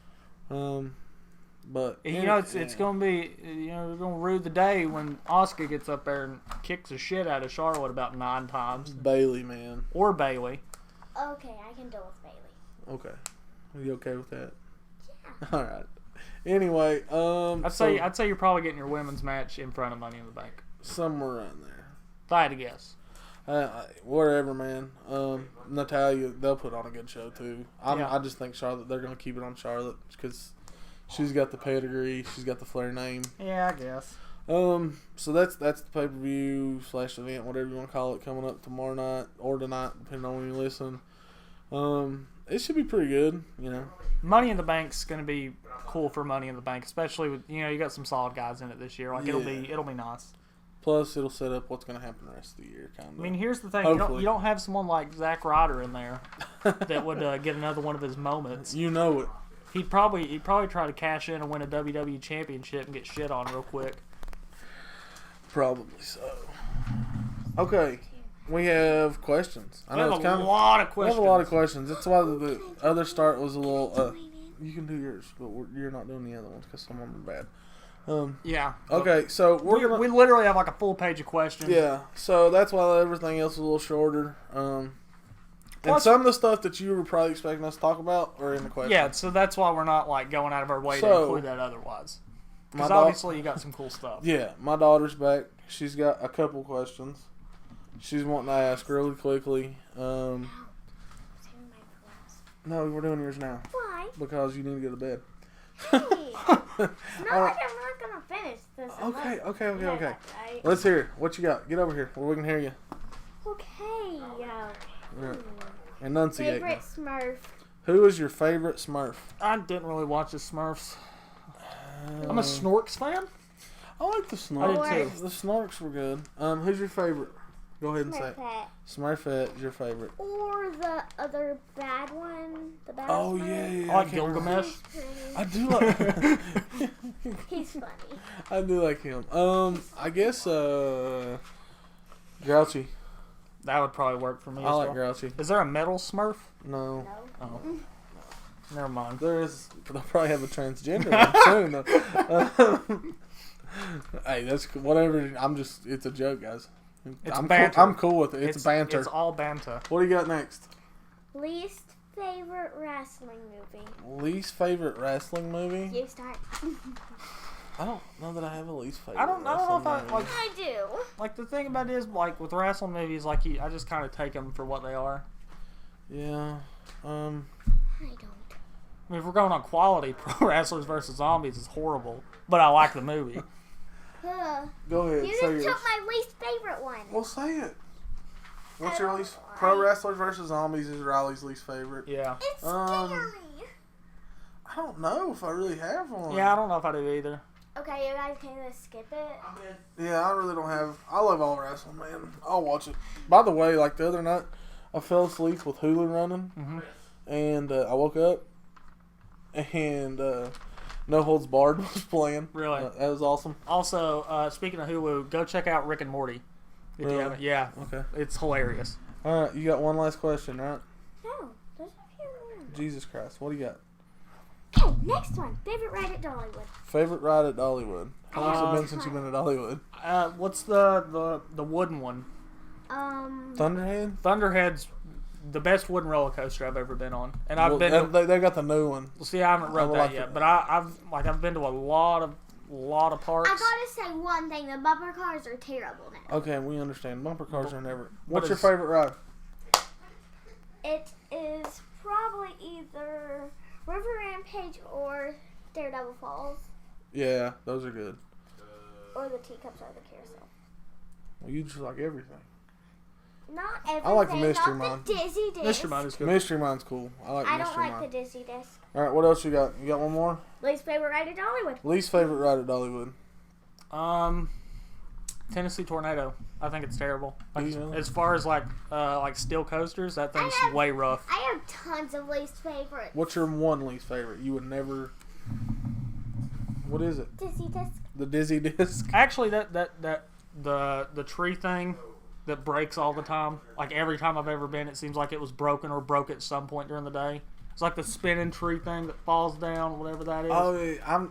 But it's going to be, we're going to rue the day when Asuka gets up there and kicks the shit out of Charlotte about 9 times. Bailey, man. Or Bailey. Okay, I can deal with Bailey. Okay. Are you okay with that? Yeah. All right. Anyway, I'd say you're probably getting your women's match in front of Money in the Bank. Somewhere around there. If I had to guess. Whatever, man. Natalia, they'll put on a good show too. I just think Charlotte. They're gonna keep it on Charlotte because she's got the pedigree. She's got the Flair name. Yeah, I guess. So that's the pay per view / event, whatever you want to call it, coming up tomorrow night or tonight, depending on when you listen. It should be pretty good, Money in the Bank's gonna be cool for Money in the Bank, especially with you got some solid guys in it this year. Like it'll be nice. Plus, it'll set up what's going to happen the rest of the year, kind of. I mean, here's the thing: Hopefully. you don't have someone like Zack Ryder in there that would get another one of his moments. You know it. He'd probably try to cash in and win a WWE championship and get shit on real quick. Probably so. Okay, we have questions. We have a lot of questions. We have a lot of questions. That's why the other start was a little. You can do yours, but you're not doing the other ones because some of them are bad. Yeah. Okay, so we literally have like a full page of questions. Yeah, so that's why everything else is a little shorter. And Plus, some of the stuff that you were probably expecting us to talk about are in the questions. Yeah, so that's why we're not like going out of our way to include that otherwise. Because obviously you got some cool stuff. Yeah, my daughter's back. She's got a couple questions. She's wanting to ask really quickly. No, we're doing yours now. Why? Because you need to go to bed. Hey, it's not like I'm not gonna finish this. Okay. Let's hear it. What you got? Get over here where we can hear you. Okay. Enunciate. Favorite Smurf. Who is your favorite Smurf? I didn't really watch the Smurfs. I'm a Snorks fan. I like the Snorks. I did too. The Snorks were good. Who's your favorite? Go ahead and say it. Smurfette. Smurfette is your favorite. Or the other bad one. The bad Oh, Smurf. yeah. I like Gilgamesh. I do like... He's funny. I do like him. I guess, Grouchy. That would probably work for me I as like well. Grouchy. Is there a metal Smurf? No. No. Oh. Never mind. There is... They'll probably have a transgender one soon, though. Hey, that's... Whatever. It's a joke, guys. It's I'm banter. I'm cool with it. It's banter. It's all banter. What do you got next? Least favorite wrestling movie. Least favorite wrestling movie? You start. I don't know that I have a least favorite. I don't know if I movie. like. I do. Like the thing about it is, like with wrestling movies, like I just kind of take them for what they are. Yeah. I don't. I mean, if we're going on quality, Pro Wrestlers vs. Zombies is horrible, but I like the movie. Go ahead. You say just yours. took my least favorite one. Well, say it. What's your least? Pro Wrestlers vs. Zombies is Riley's least favorite. Yeah. It's scary. I don't know if I really have one. Yeah, I don't know if I do either. Okay, you guys can just skip it. Yeah, I really don't have. I love all wrestling, man. I'll watch it. By the way, like the other night, I fell asleep with Hulu running, and I woke up, and No Holds Barred was playing. Really? That was awesome. Also, speaking of Hulu, go check out Rick and Morty. If you haven't. Yeah. Okay. It's hilarious. All right, you got one last question, right? No, there's a few more. Jesus Christ, what do you got? Okay, next one. Favorite ride at Dollywood. Favorite ride at Dollywood? How long's it been since you've been at Dollywood? What's the wooden one? Thunderhead? Thunderhead's the best wooden roller coaster I've ever been on, and I've been. They got the new one. See, I haven't rode that yet, but I've been to a lot of lot of parts. I gotta say one thing: the bumper cars are terrible now. Okay, we understand. Bumper cars are never. What What's your is- favorite ride? It is probably either River Rampage or Daredevil Falls, Yeah, those are good. or the Teacups or the Carousel. Well, you just like everything. Not everything. I like the Mystery not Mine. the Dizzy Disc. Mystery Mine is good. Mystery Mine's cool. I like I Mystery don't like Mine. the Dizzy Disc. All right, what else you got? You got one more? Least favorite ride at Dollywood. Least favorite ride at Dollywood? Tennessee Tornado. I think it's terrible. Like, Yeah. as far as like steel coasters, that thing's I have- way rough. I have tons of least favorites. What's your one least favorite? You would never. What is it? Dizzy Disc. The Dizzy Disc? Actually, the tree thing that breaks all the time. Like every time I've ever been, it seems like it was broken or broke at some point during the day. It's like the spinning tree thing that falls down, whatever that is. Oh, yeah, I don't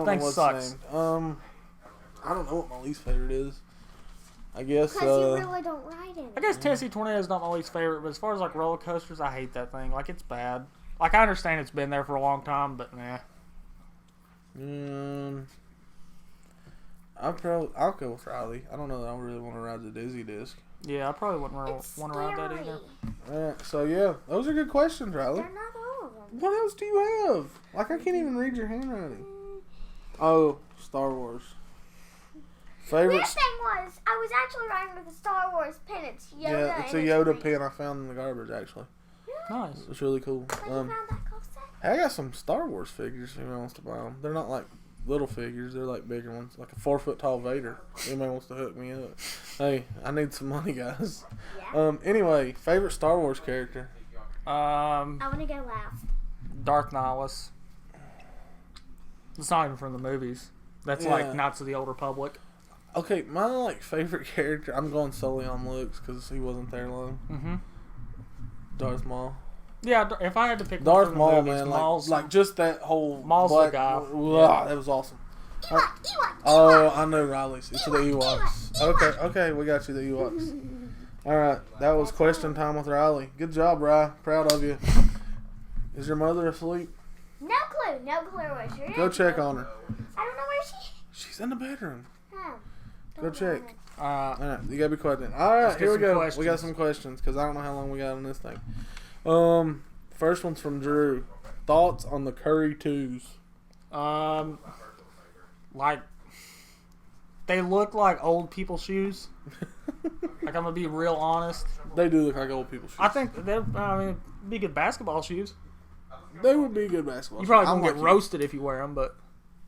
know thing what's sucks. named. I don't know what my least favorite is. I guess. Because you really don't ride in it. I guess Tennessee Tornado is not my least favorite, but as far as like roller coasters, I hate that thing. Like it's bad. Like I understand it's been there for a long time, but nah. I'll go with Riley. I don't know that I really want to ride the Dizzy Disc. Yeah, I probably wouldn't It's want to ride that scary. either. Alright, so yeah, those are good questions, Riley. They're not all of them. What else do you have? Like, I can't even read your handwriting. Oh, Star Wars. Favorite? Weird thing was, I was actually riding with a Star Wars pin. It's Yoda. Yeah, it's a and Yoda green. pin I found in the garbage, actually. Nice. It's really cool. Where you found that cool set? I got some Star Wars figures if anyone wants to buy them. They're not like little figures, they're like bigger ones. Like a 4-foot tall Vader. Anybody wants to hook me up. Hey, I need some money, guys. Yeah. Anyway, favorite Star Wars character? I want to go last. Darth Nihilus. It's not even from the movies. That's Yeah. like Knights of the Old Republic. Okay, my like favorite character, I'm going solely on looks because he wasn't there long. Mm-hmm. Darth Maul. Yeah, if I had to pick Darth one from Maul, the movies, man, Maul's, like just that whole Maul's the black guy. Ugh, that was awesome. Ewok. Oh, I know Riley's. It's the Ewok, Ewoks. Ewok. Okay, we got you, the Ewoks. All right, that was question time with Riley. Good job, Ry. Proud of you. Is your mother asleep? No clue. No clue where she is. Go check on her. I don't know where she is. She's in the bedroom. Oh, Go don't check. know. All right, you gotta be quiet then. All right, Let's get here we some go. We questions. got some questions because I don't know how long we got on this thing. First one's from Drew. Thoughts on the Curry 2s? Like they look like old people shoes. Like I'm gonna be real honest. They do look like old people's shoes. I think they're be good basketball shoes. They would be good basketball. You probably shoes. won't I'm get like you. roasted if you wear them, but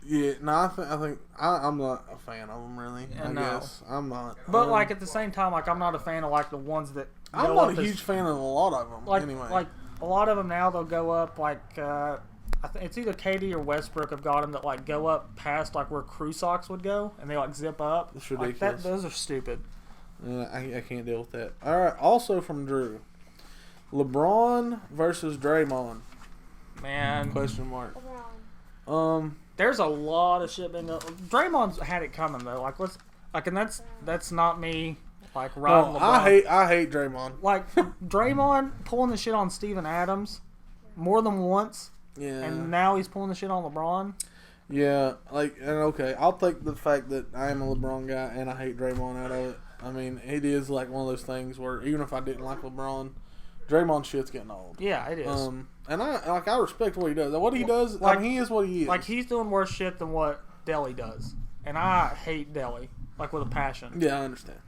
Yeah, no, I think I'm not a fan of them really. Yeah, I no. guess I'm not. like at the same time, like I'm not a fan of like the ones that I'm go not up a as- huge fan of a lot of them. like anyway, like a lot of them now they'll go up like I think it's either Katie or Westbrook have got them that like go up past like where crew socks would go and they like zip up. It's Like ridiculous. those are stupid. I can't deal with that. All right. Also from Drew, LeBron versus Draymond? Man, Question mark. Wrong. there's a lot of shit being. Draymond's had it coming though. Like and that's not me like riding No, LeBron. I hate Draymond. Like Draymond pulling the shit on Steven Adams more than once, Yeah. and now he's pulling the shit on LeBron. Yeah, like, and okay, I'll take the fact that I am a LeBron guy and I hate Draymond out of it. I mean, it is like one of those things where even if I didn't like LeBron, Draymond shit's getting old. Yeah, it is. And I respect what he does. What he does, Like- he is what he is. Like he's doing worse shit than what Delhi does, and I hate Delhi like with a passion. Yeah, I understand.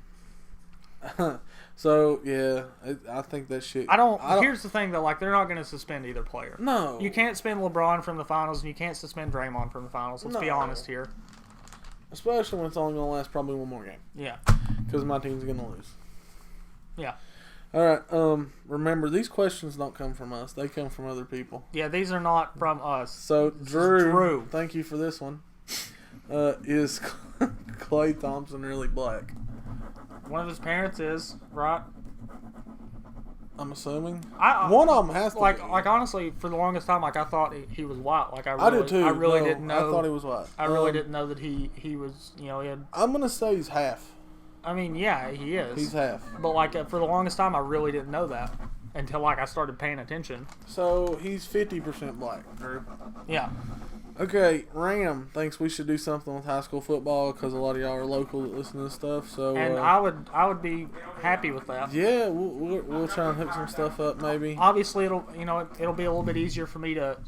So yeah, I think that shit. I don't. Here's the thing though, like they're not going to suspend either player. No, You can't suspend LeBron from the finals, and you can't suspend Draymond from the finals. Let's be No. honest here. especially when it's only gonna last probably one more game Yeah. because my team's gonna lose. Yeah. All right. Remember, these questions don't come from us; they come from other people. Yeah, these are not from us. So This is Drew, thank you for this one. Is Clay Thompson really black? One of his parents is, right? I'm assuming. I One of them has to like be. like honestly, for the longest time, like I thought he was white. Like I did too. I really No, didn't know. I thought he was white. I really didn't know that he was. You know, he had. I'm gonna say he's half. I mean, yeah, he is. He's half. But like for the longest time, I really didn't know that until like I started paying attention. So he's 50% black, Drew. Yeah. Okay, Ram thinks we should do something with high school football because a lot of y'all are local that listen to this stuff. So, And I would be happy with that. yeah, we'll try and hook some stuff up maybe. Obviously, it'll be a little bit easier for me to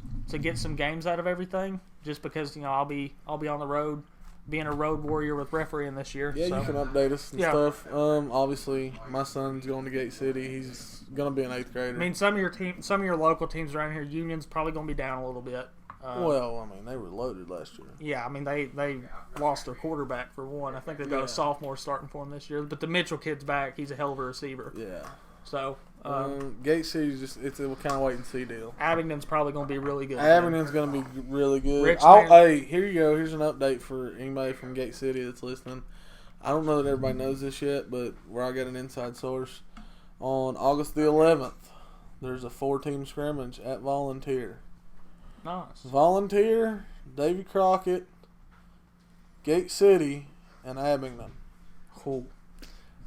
get some games out of everything, just because I'll be on the road, being a road warrior with refereeing this year. Yeah, so. you can update us and Yeah. stuff. Obviously, my son's going to Gate City. He's gonna be an 8th grader. I mean, some of your local teams around here, Union's probably going to be down a little bit. Well, I mean, they were loaded last year. Yeah, I mean they lost their quarterback for one. I think they've got a sophomore starting for them this year. But the Mitchell kid's back. He's a hell of a receiver. Yeah. So Gate City's it's a kind of wait and see deal. Abingdon's probably going to be really good. Abingdon's going to be really good. Richmond. Hey, here you go. Here's an update for anybody from Gate City that's listening. I don't know that everybody knows this yet, but where I got an inside source, on August the 11th, there's a 4-team scrimmage at Volunteer. Nice. Volunteer, Davy Crockett, Gate City, and Abingdon. Cool.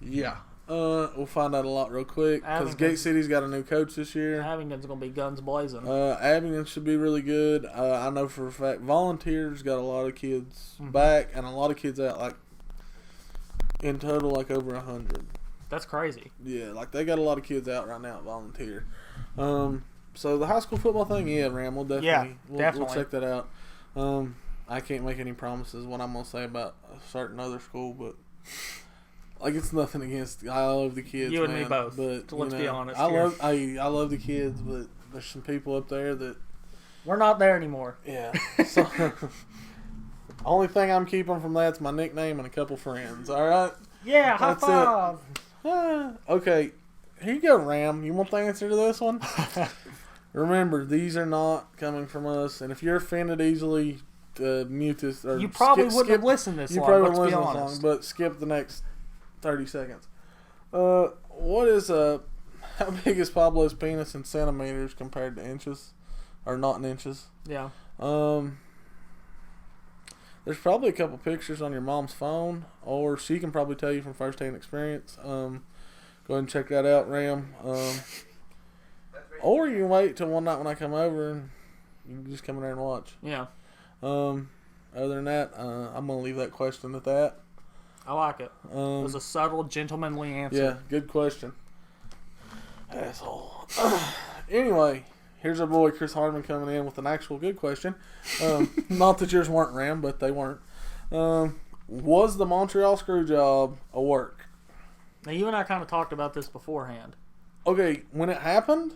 Yeah. We'll find out a lot real quick because Abington. Gate City's got a new coach this year. Abingdon's going to be guns blazing. Abingdon should be really good. I know for a fact Volunteers got a lot of kids back and a lot of kids out, like in total, like over 100. That's crazy. Yeah, like they got a lot of kids out right now at Volunteer. So the high school football thing, yeah, Ram, we'll definitely, we'll check that out. I can't make any promises what I'm gonna say about a certain other school, but like it's nothing against. I love the kids. You and man, me both. But So let's be honest. I here. love the kids, but there's some people up there that We're not there anymore. yeah. So, only thing I'm keeping from that's my nickname and a couple friends. All right. Yeah, high That's it. five. Okay, here you go, Ram. You want the answer to this one? Remember, these are not coming from us, and if you're offended easily, mute this. Or You probably wouldn't skip, have listened this You long. probably Let's wouldn't be listen this honest. long, but skip the next 30 seconds. What is how big is Pablo's penis in centimeters compared to inches, or not in inches? Yeah. There's probably a couple pictures on your mom's phone, or she can probably tell you from first-hand experience. Go ahead and check that out, Ram. Or you can wait till one night when I come over and you can just come in there and watch. Yeah. Other than that, I'm going to leave that question at that. I like it. It was a subtle, gentlemanly answer. Yeah, good question. Asshole. Anyway, here's our boy Chris Hardman coming in with an actual good question. Not that yours weren't, Ram, but they weren't. Was the Montreal screw job a work? Now, you and I kind of talked about this beforehand. Okay, when it happened,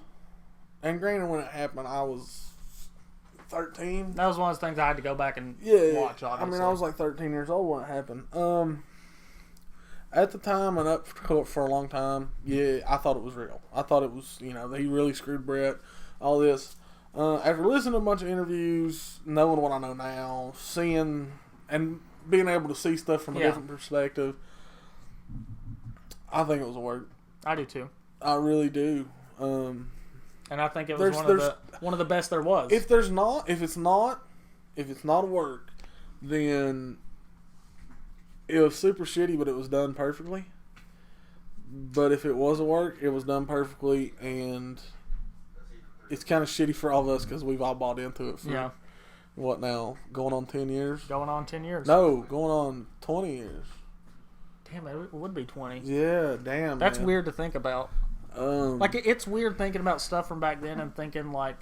and granted when it happened, I was 13. That was one of those things I had to go back and watch, obviously. I mean, I was like 13 years old when it happened. At the time and up for a long time, yeah, I thought it was real. I thought it was, he really screwed Brett, all this. After listening to a bunch of interviews, knowing what I know now, seeing and being able to see stuff from a different perspective, I think it was a work. I do too. I really do. And I think it was one of the best there was. If it's not a work, then it was super shitty, but it was done perfectly. But if it was a work, it was done perfectly, and it's kind of shitty for all of us because we've all bought into it for what now? Going on 10 years? Going on 10 years. No, going on 20 years. Damn, it would be 20. Yeah, damn. That's man. weird to think about. It's weird thinking about stuff from back then and thinking like,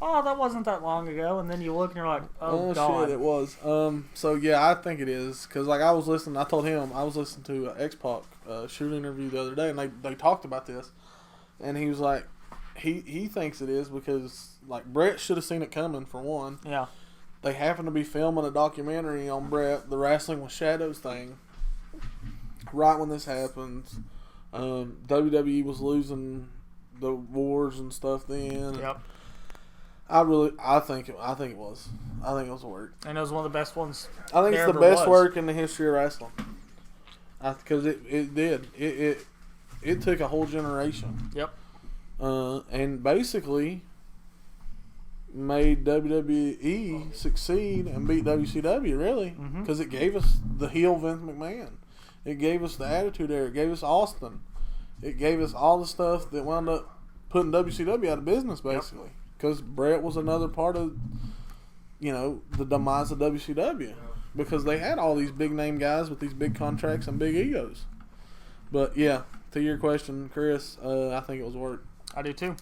oh, that wasn't that long ago, and then you look and you're like, oh god, shit, it was. So yeah, I think it is because like I was listening. I told him I was listening to X-Pac shoot interview the other day, and they talked about this, and he was like, he thinks it is because like Brett should have seen it coming for one. Yeah. They happened to be filming a documentary on Brett, the Wrestling with Shadows thing, right when this happens. WWE was losing the wars and stuff then. Yep. I think it was. I think it was a work. And it was one of the best ones. I think it's the ever best was. work in the history of wrestling. Because it did. It took a whole generation. Yep. And basically made WWE succeed and beat WCW, really. Because it gave us the heel Vince McMahon. It gave us the Attitude Era. It gave us Austin. It gave us all the stuff that wound up putting WCW out of business, basically. Because Brett was another part of the demise of WCW because they had all these big name guys with these big contracts and big egos. But yeah, to your question, Chris, I think it was work. I do too.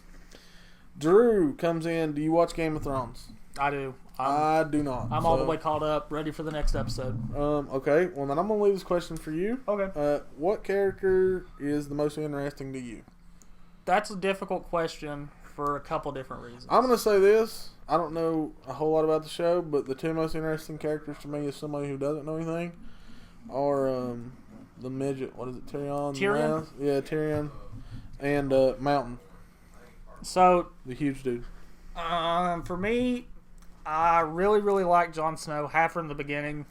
Drew comes in. Do you watch Game of Thrones? I do. I do not. I'm all the way caught up, ready for the next episode. Okay. Well, then I'm gonna leave this question for you. Okay. What character is the most interesting to you? That's a difficult question for a couple different reasons. I'm gonna say this. I don't know a whole lot about the show, but the two most interesting characters to me is somebody who doesn't know anything, or the midget. What is it? Tyrion. Yeah, Tyrion, and Mountain. So the huge dude. For me, I really, really like Jon Snow. Half from the beginning.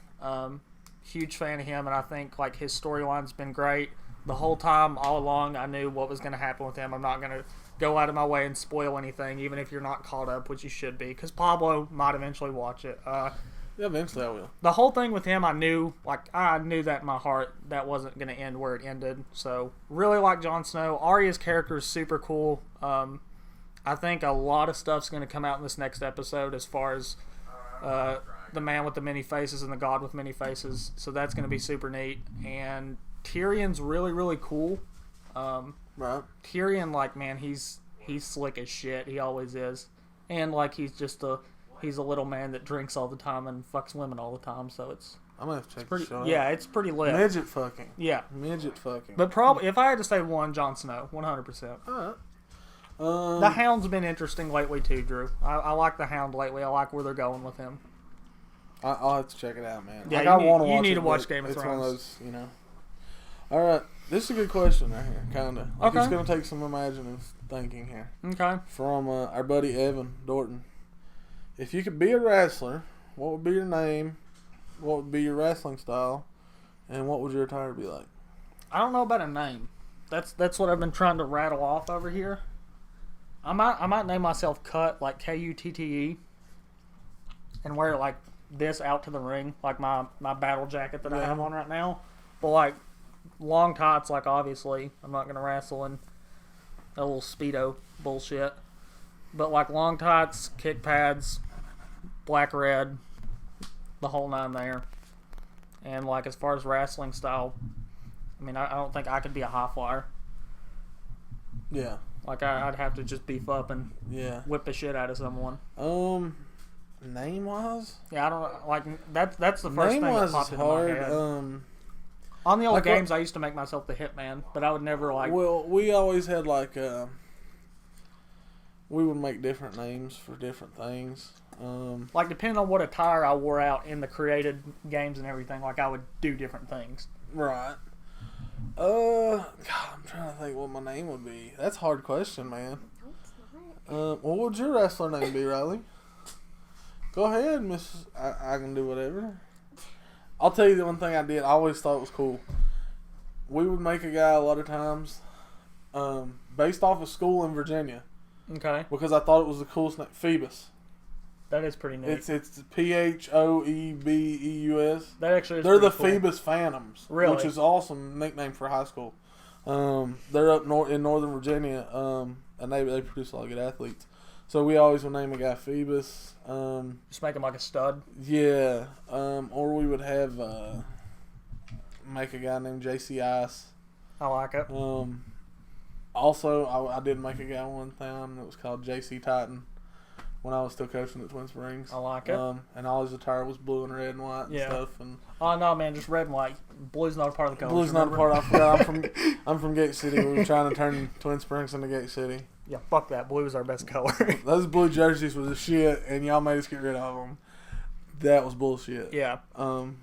Huge fan of him, and I think like his storyline's been great. The whole time, all along, I knew what was going to happen with him. I'm not going to go out of my way and spoil anything, even if you're not caught up, which you should be, because Pablo might eventually watch it. Yeah, eventually I will. The whole thing with him, I knew that in my heart that wasn't going to end where it ended. So, really like Jon Snow. Arya's character is super cool. I think a lot of stuff's going to come out in this next episode as far as the man with the many faces and the god with many faces. So that's going to be super neat. And Tyrion's really, really cool. Right. Tyrion, like, man, he's slick as shit. He always is. And, like, he's a little man that drinks all the time and fucks women all the time. So I'm going to have to check pretty, the show out. yeah, it's pretty lit. Midget fucking. Yeah. Midget fucking. But probably, if I had to say one, Jon Snow, 100%. Alright. The Hound's been interesting lately too, Drew. I like the Hound lately. I like where they're going with him. I'll have to check it out, man. Yeah, like, you need to watch Game of It's Thrones. one of those, Alright, this is a good question right here, kind of. Like, Okay. It's going to take some imaginative thinking here. Okay. From our buddy Evan Dorton. If you could be a wrestler, what would be your name? What would be your wrestling style? And what would your attire be like? I don't know about a name. That's what I've been trying to rattle off over here. I might name myself Cut, like Kutte, and wear like this out to the ring, like my battle jacket that I have on right now. But like long tights, like obviously I'm not gonna wrestle in a little Speedo bullshit. But like long tights, kick pads, black red, the whole nine there. And like as far as wrestling style, I mean I don't think I could be a high flyer. Yeah. Like I'd have to just beef up and whip the shit out of someone. Name wise? Yeah, I don't like that's the first thing that popped into my head. On the old like games, I used to make myself the Hitman, but I would never like. Well, we always had like we would make different names for different things. Like depending on what attire I wore out in the created games and everything, like I would do different things. Right. God, I'm trying to think what my name would be. That's a hard question, man. What would your wrestler name be, Riley? Go ahead, Miss. I can do whatever. I'll tell you the one thing I did. I always thought was cool. We would make a guy a lot of times, based off of school in Virginia. Okay. Because I thought it was the coolest name, Phoebus. That is pretty neat. It's Phoebeus. That actually is They're the cool. Phoebus Phantoms, Really? which is awesome nickname for high school. They're up in Northern Virginia, and they produce a lot of good athletes. So we always would name a guy Phoebus. Just make him like a stud. Yeah. Or we would have make a guy named JC Ice. I like it. Also, I did make a guy one time that was called JC Titan when I was still coaching at Twin Springs. I like it. And all his attire was blue and red and white and stuff. And oh no, man, just red and white. Blue's not a part of the color. blue's not a part. I forgot. I'm from Gate City. We were trying to turn Twin Springs into Gate City. Yeah, fuck that. Blue is our best color. Those blue jerseys were the shit, and y'all made us get rid of them. That was bullshit. Yeah. And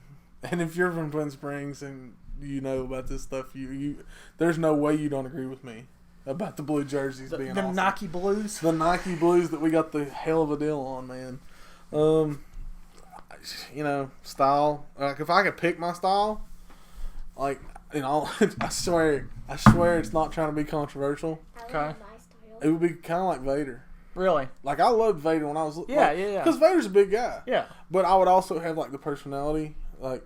if you're from Twin Springs and you know about this stuff, you there's no way you don't agree with me about the blue jerseys being the awesome. Nike Blues. The Nike Blues that we got the hell of a deal on, man. Style. Like if I could pick my style, like I swear it's not trying to be controversial. Okay. It would be kind of like Vader. Really? Like I loved Vader when I was Yeah. because Vader's a big guy. Yeah. But I would also have like the personality, like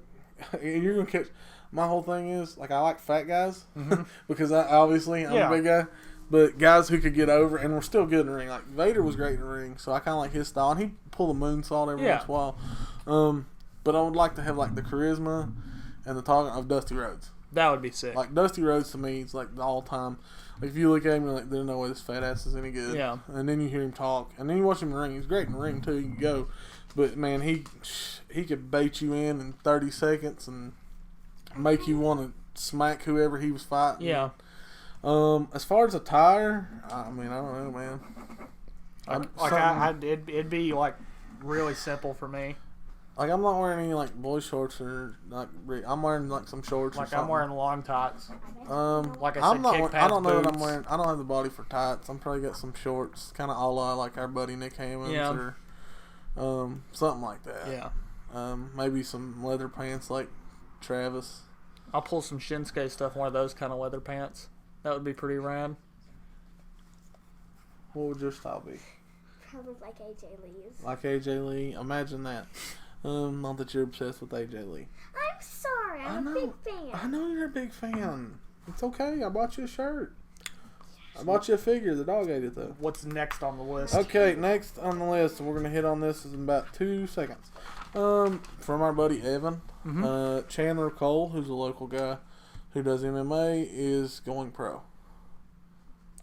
and you're gonna catch. My whole thing is like I like fat guys because I'm a big guy. But guys who could get over and were still good in the ring. Like Vader was great in the ring, so I kind of like his style. And he pulled a moonsault every once in a while. But I would like to have like the charisma and the talking of Dusty Rhodes. That would be sick. Like Dusty Rhodes to me is like the all time. Like if you look at him, you're like, there's no way this fat ass is any good. Yeah. And then you hear him talk, and then you watch him in the ring. He's great in the ring too. You can go, but man, he could bait you in 30 seconds and make you want to smack whoever he was fighting. Yeah. As far as attire, I mean, I don't know, man. It'd be like really simple for me. Like I'm not wearing any like boy shorts or like I'm wearing like some shorts. Like or something. I'm wearing long tights. Like I said, I'm not. kick I don't know pads, what I'm boots. wearing. I don't have the body for tights. I'm probably got some shorts, kind of a la like our buddy Nick Hammons or something like that. Yeah. Maybe some leather pants like Travis. I'll pull some Shinsuke stuff, one of those kind of leather pants. That would be pretty rad. What would your style be? Probably like AJ Lee's. Like AJ Lee. Imagine that. Not that you're obsessed with AJ Lee. I'm sorry. I'm a big fan. I know you're a big fan. It's okay. I bought you a shirt. I bought you a figure. The dog ate it though. What's next on the list? Okay, next on the list, and we're gonna hit on this in about 2 seconds. From our buddy Evan, Chandler Cole, who's a local guy who does MMA, is going pro.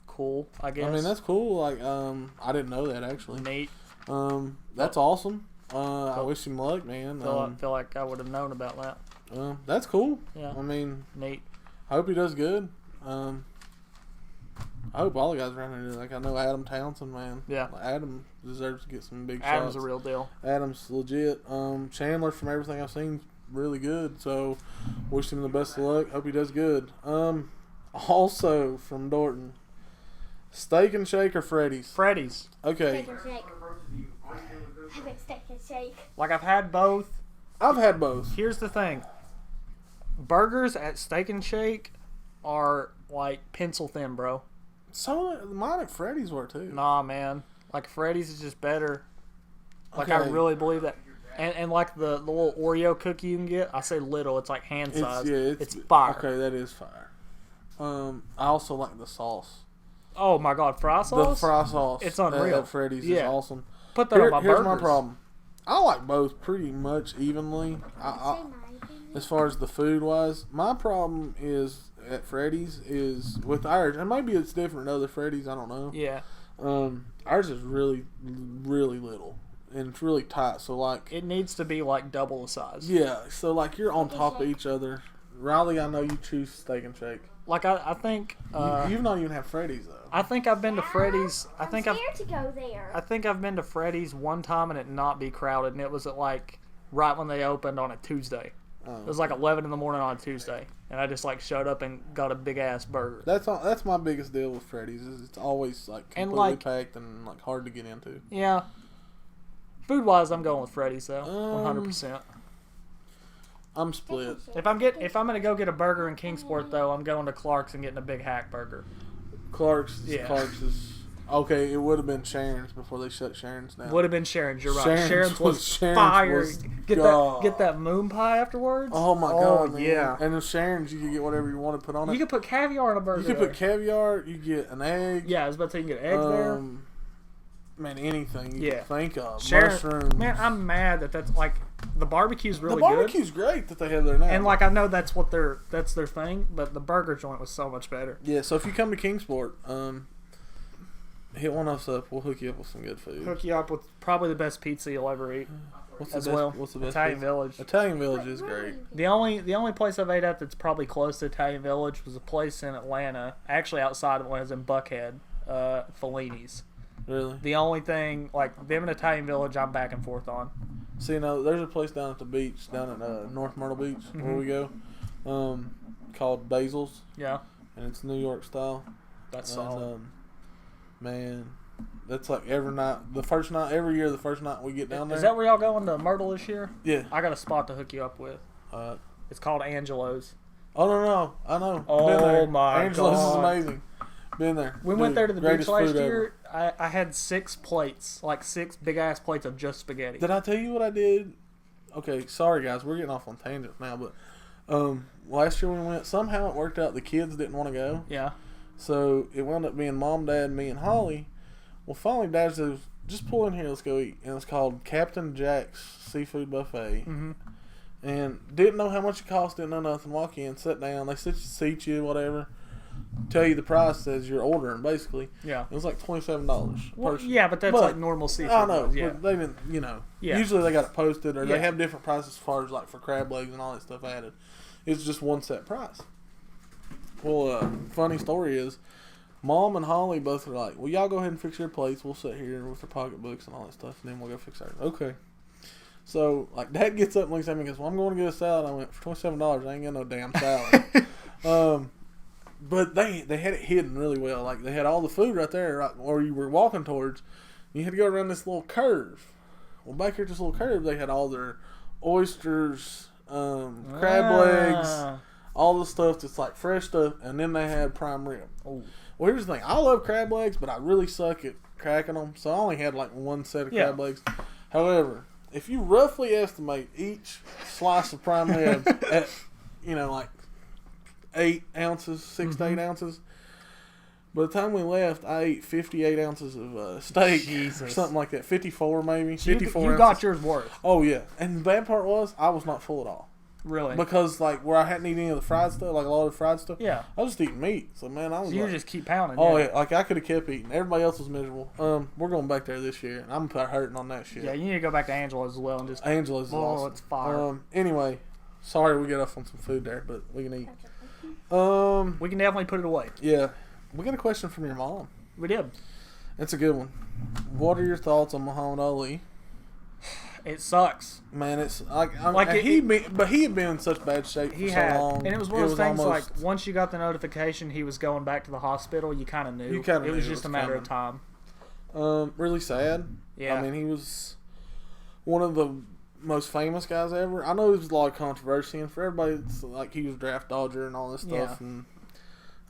Cool, I guess. I mean, that's cool. Like, I didn't know that actually. Nate. That's awesome. I wish him luck, man. Feel like I would have known about that. That's cool. Yeah. I mean, Nate. I hope he does good. I hope all the guys around here do. Like I know Adam Townsend, man. Yeah. Adam deserves to get some big Adam's shots. a real deal. Adam's legit. Chandler, from everything I've seen, really good. So, wish him the best of luck. Hope he does good. Also from Dorton, Steak and Shake or Freddy's? Freddy's. Okay. Steak and shake. I make steak and shake. Like I've had both. I've had both. Here's the thing. Burgers at Steak and Shake are like pencil thin, bro. So mine at Freddy's were too. Nah, man. Like Freddy's is just better. Like I Okay. really believe that. And like the little Oreo cookie you can get, I say little, it's like hand size. It's fire. Okay, that is fire. I also like the sauce. Oh my god, fry sauce? The fry sauce. It's unreal. At Freddy's is Yeah. awesome. Put that on my Here's burgers. my problem. I like both pretty much evenly. Say my opinion. As far as the food wise, my problem is at Freddy's is with ours, and maybe it's different at other Freddy's. I don't know. Yeah. Ours is really, really little, and it's really tight. So like, It needs to be like double the size. yeah. So like, you're on top of each other. Riley, I know you choose Steak and Shake. Like I think You've not even had Freddy's though. I think I've been to Freddy's. I I'm think scared to go there. I think I've been to Freddy's one time and it not be crowded, and it was at like right when they opened on a Tuesday. It was like 11 in the morning on a Tuesday, and I just like showed up and got a big ass burger. That's my biggest deal with Freddy's. Is it's always like And, completely like- packed and like hard to get into. Yeah. Food wise, I'm going with Freddy's though, 100%. I'm split. If I'm gonna go get a burger in Kingsport though, I'm going to Clark's and getting a big hack burger. Clark's Yeah. is okay. It would have been Sharon's before they shut Sharon's down. Would have been Sharon's. You're right. Sharon's was Sharon's fire. was Get God. that moon pie afterwards. Oh my god! Man. Yeah. And with Sharon's, you could get whatever you want to put on it. You could put caviar on a burger. You could put caviar. You get an egg. Yeah, I was about to say you can get eggs there. Man, anything you Yeah. can think of. Sharon, Mushrooms. man, I'm mad that's like the barbecue's really the barbecue's great that they have there now. good. And like I know that's their thing, but the burger joint was so much better. yeah, so if you come to Kingsport, hit one of us up. We'll hook you up with some good food. Hook you up with probably the best pizza you'll ever eat What's as the best, well. What's the best? Italian pizza? Village. Italian Village is great. The only place I've ate at that's probably close to Italian Village was a place in Atlanta, actually outside of Atlanta, in Buckhead, Fellini's. Really? The only thing, like, them in Italian Village, I'm back and forth on. See, no, there's a place down at the beach, down at North Myrtle Beach, where we go, called Basil's, Yeah, and it's New York style. that's And, solid. man, that's like every night, every year, the first night we get down there. Is that where y'all going to Myrtle this year? Yeah. I got a spot to hook you up with. It's called Angelo's. Oh, no, I know. Oh, Been there. my Angelo's God. is amazing. Been there. We Dude, went there to the beach greatest last food ever. year. I had 6 plates, like 6 big-ass plates of just spaghetti. Did I tell you what I did? Okay, sorry guys, we're getting off on tangents now, but last year when we went, somehow it worked out the kids didn't want to go. Yeah. So it wound up being Mom, Dad, me, and Holly. Well, finally, Dad says, just pull in here, let's go eat. And it's called Captain Jack's Seafood Buffet. Mm-hmm. And didn't know how much it cost, didn't know nothing. Walk in, sit down, they seat you, whatever. Tell you the price as you're ordering, basically. Yeah. It was like $27 Well, per person. yeah, but that's like normal seafood. I know, Yeah. but they didn't, Yeah. Usually they got it posted or Yeah. they have different prices as far as like for crab legs and all that stuff added. It's just one set price. Well, funny story is, Mom and Holly both are like, well, y'all go ahead and fix your plates. We'll sit here with our pocketbooks and all that stuff, and then we'll go fix ours. Okay. So, like, Dad gets up and looks at me and goes, well, I'm going to get a salad. I went, for $27, I ain't getting no damn salad. But they had it hidden really well. Like, they had all the food right there, right, or you were walking towards. You had to go around this little curve. Well, back here at this little curve, they had all their oysters, crab legs, all the stuff that's like fresh stuff, and then they had prime rib. Ooh. Well, here's the thing. I love crab legs, but I really suck at cracking them, so I only had like one set of crab legs. However, if you roughly estimate each slice of prime rib at, like 8 ounces, 6 to 8 ounces, by the time we left, I ate 58 ounces of steak or something like that. 54 maybe. So 54 you got yours worth. Oh, yeah. And the bad part was, I was not full at all. Really? Because, like, where I hadn't eaten any of the fried stuff, like a lot of the fried stuff, Yeah. I was just eating meat. So, man, I was So you like, just keep pounding. oh, yeah. Like, I could have kept eating. Everybody else was miserable. We're going back there this year, and I'm hurting on that shit. Yeah, you need to go back to Angela's as well and just... Angela's is awesome. It's fire. Anyway, sorry we get off on some food there, but we can eat. We can definitely put it away. Yeah. We got a question from your mom. We did. It's a good one. What are your thoughts on Muhammad Ali? It sucks. Man, it's but he had been in such bad shape for so long. And it was one of those things like once you got the notification he was going back to the hospital, you kind of knew. It was just a matter of time. Really sad. Yeah. I mean, he was one of the most famous guys ever. I know there was a lot of controversy, and for everybody, it's like he was draft dodger and all this stuff. Yeah. And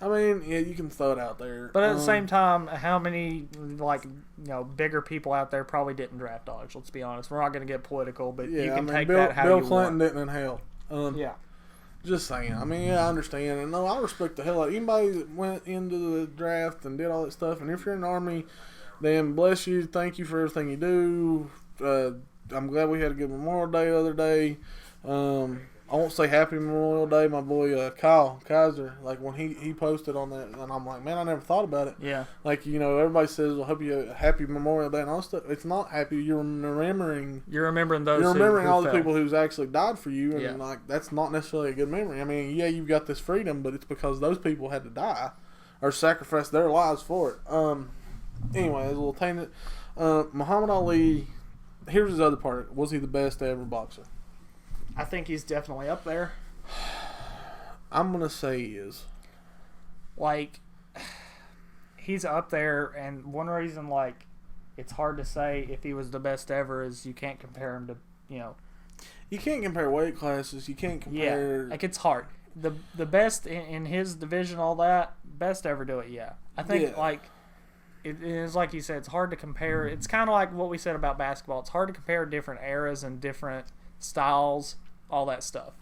I mean, yeah, you can throw it out there. But at the same time, how many bigger people out there probably didn't draft dodge? Let's be honest. We're not going to get political, but you can take that how you want. Bill Clinton didn't in hell. Yeah. Just saying. I mean, yeah, I understand. And no, I respect the hell out of anybody that went into the draft and did all that stuff. And if you're in the Army, then bless you. Thank you for everything you do. I'm glad we had a good Memorial Day the other day. I won't say Happy Memorial Day. My boy Kyle Kaiser, like when he posted on that, and I'm like, man, I never thought about it. Yeah. Like, everybody says, well, hope you a Happy Memorial Day and all that stuff. It's not happy. You're remembering those. You're remembering who all fell. the people who's actually died for you, and Yeah. like that's not necessarily a good memory. I mean, yeah, you've got this freedom, but it's because those people had to die or sacrifice their lives for it. Anyway, as a little tangent, Muhammad Ali. Here's his other part. Was he the best ever boxer? I think he's definitely up there. I'm gonna say he is. Like, he's up there, and one reason, like, it's hard to say if he was the best ever is you can't compare him to, You can't compare weight classes. You can't compare. Yeah, like, it's hard. The best in his division, all that, best ever do it, yeah. I think, like, it is like you said, it's hard to compare. It's kind of like what we said about basketball. It's hard to compare different eras and different styles, all that stuff.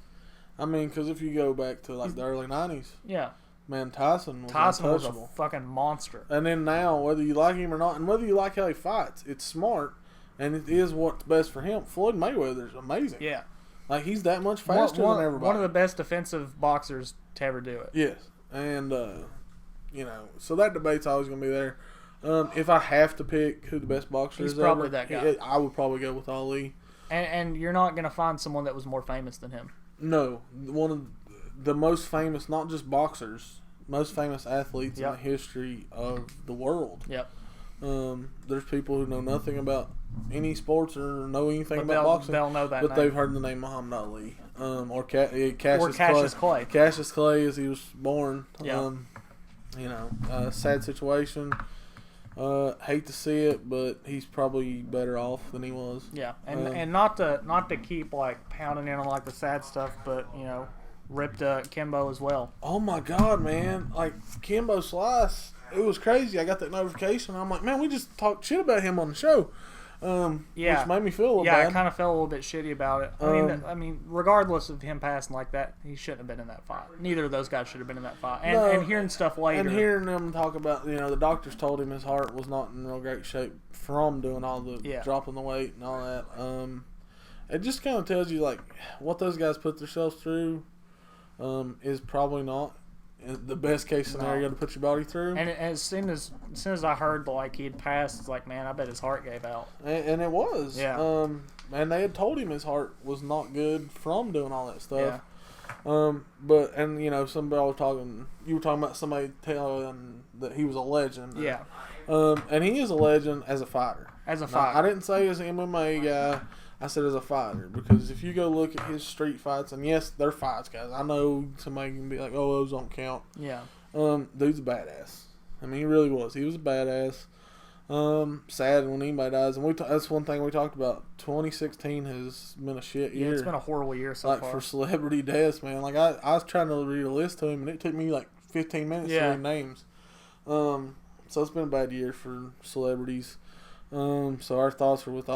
I mean, because if you go back to like the early '90s, yeah, man, Tyson was a untouchable. fucking monster. And then now, whether you like him or not, and whether you like how he fights, it's smart, and it is what's best for him. Floyd Mayweather's amazing. Yeah, like he's that much faster than everybody. One of the best defensive boxers to ever do it. Yes, and so that debate's always going to be there. If I have to pick who the best boxer is, he's probably that guy. I would probably go with Ali. And you're not going to find someone that was more famous than him. No, one of the most famous, not just boxers, most famous athletes in the history of the world. Yep. There's people who know nothing about any sports or know anything about boxing. They'll know that but name. they've heard the name Muhammad Ali. Or Cassius Clay. Cassius Clay, as he was born. Yeah. Sad situation. Hate to see it, but he's probably better off than he was. Yeah, and not to keep like pounding in on like the sad stuff, but ripped Kimbo as well. Oh my God, man! Like Kimbo Slice, it was crazy. I got that notification. I'm like, man, we just talked shit about him on the show. Yeah. which made me feel a little Yeah, bad. I kind of felt a little bit shitty about it. I mean, regardless of him passing like that, he shouldn't have been in that fight. Neither of those guys should have been in that fight. And, No, and hearing stuff later. And hearing them talk about, the doctors told him his heart was not in real great shape from doing all the dropping the weight and all that. It just kind of tells you, like, what those guys put themselves through is probably not the best case scenario to put your body through. And as soon as I heard like he had passed, it's like, man, I bet his heart gave out. And it was. Yeah. And they had told him his heart was not good from doing all that stuff. Yeah. But somebody was talking. You were talking about somebody telling that he was a legend. Yeah. And he is a legend as a fighter. As a fighter. I didn't say as an MMA guy. I said as a fighter, because if you go look at his street fights, and yes, they're fights, guys. I know somebody can be like, "Oh, those don't count." Yeah. Dude's a badass. I mean, he really was. He was a badass. Sad when anybody dies, and that's one thing we talked about. 2016 has been a shit year. Yeah, it's been a horrible year so far. For celebrity deaths, man. Like I was trying to read a list to him, and it took me like 15 minutes to read names. So it's been a bad year for celebrities. So our thoughts are with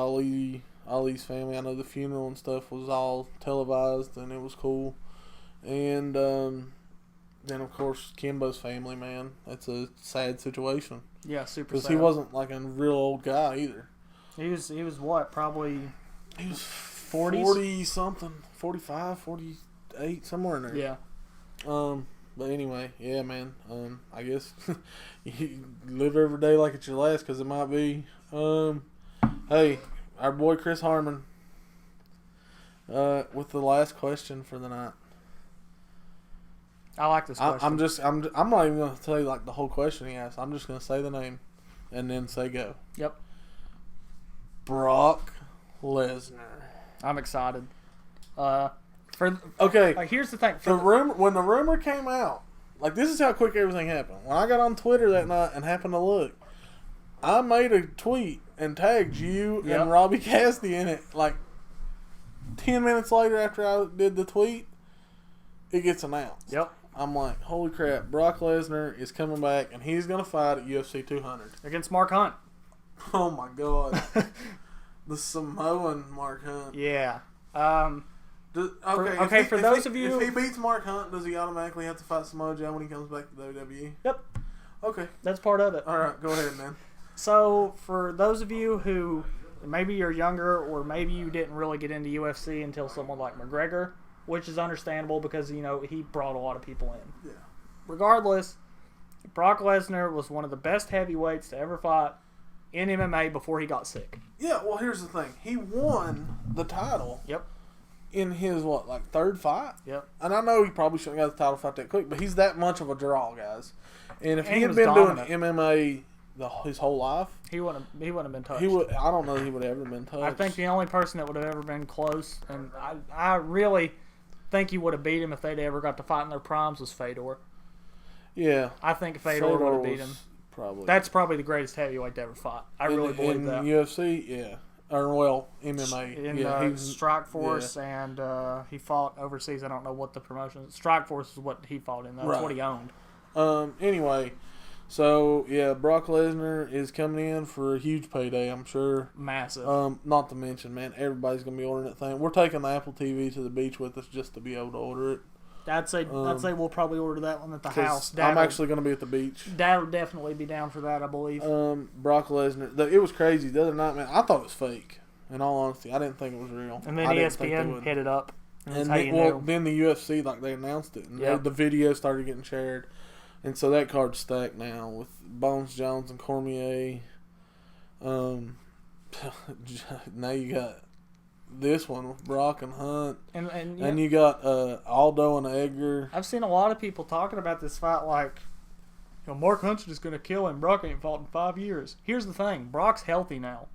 Ali's family. I know the funeral and stuff was all televised, and it was cool. And then, of course, Kimbo's family, man. That's a sad situation. Yeah, super sad. Because he wasn't like a real old guy either. He was what, probably... He was 40s? 40-something, 45, 48, somewhere in there. Yeah. But anyway, yeah, man. I guess you live every day like it's your last, because it might be. Hey, our boy Chris Harmon, with the last question for the night. I like this question. I'm not even going to tell you like the whole question he asked. I'm just going to say the name and then say go. Yep. Brock Lesnar. I'm excited. Here's the thing. When the rumor came out, like, this is how quick everything happened. When I got on Twitter that night and happened to look, I made a tweet and tagged you and Robbie Cassidy in it. Like 10 minutes later, after I did the tweet, it gets announced. Yep. I'm like, holy crap! Brock Lesnar is coming back, and he's gonna fight at UFC 200 against Mark Hunt. Oh my god, the Samoan Mark Hunt. Yeah. For those of you, if he beats Mark Hunt, does he automatically have to fight Samoa Joe when he comes back to WWE? Yep. Okay. That's part of it. All right, go ahead, man. So, for those of you who maybe you're younger, or maybe you didn't really get into UFC until someone like McGregor, which is understandable because, he brought a lot of people in. Yeah. Regardless, Brock Lesnar was one of the best heavyweights to ever fight in MMA before he got sick. Yeah, well, here's the thing. He won the title. Yep. In his, third fight? Yep. And I know he probably shouldn't have got the title fight that quick, but he's that much of a draw, guys. And if he had been dominant. Doing MMA his whole life, he wouldn't have been touched. I don't know he would have ever been touched. I think the only person that would have ever been close, and I really think he would have beat him if they'd ever got to fight in their primes, was Fedor. Yeah. I think Fedor would have beat him. That's probably the greatest heavyweight to ever fight. I really believe that. In UFC, yeah. Or, MMA. In Strike Force, and he fought overseas. I don't know what the promotion is. Strike Force is what he fought in. That's what he owned. Anyway, so, yeah, Brock Lesnar is coming in for a huge payday, I'm sure. Massive. Not to mention, man, everybody's going to be ordering that thing. We're taking the Apple TV to the beach with us just to be able to order it. I'd say we'll probably order that one at the house. I'm actually going to be at the beach. Dad would definitely be down for that, I believe. Brock Lesnar. It was crazy. The other night, man, I thought it was fake. In all honesty, I didn't think it was real. And then ESPN hit it up. Then the UFC, they announced it. And the video started getting shared. And so that card's stacked now with Bones Jones and Cormier. Now you got this one with Brock and Hunt. And you got Aldo and Edgar. I've seen a lot of people talking about this fight like, Mark Hunt's just going to kill him. Brock ain't fought in 5 years. Here's the thing. Brock's healthy now.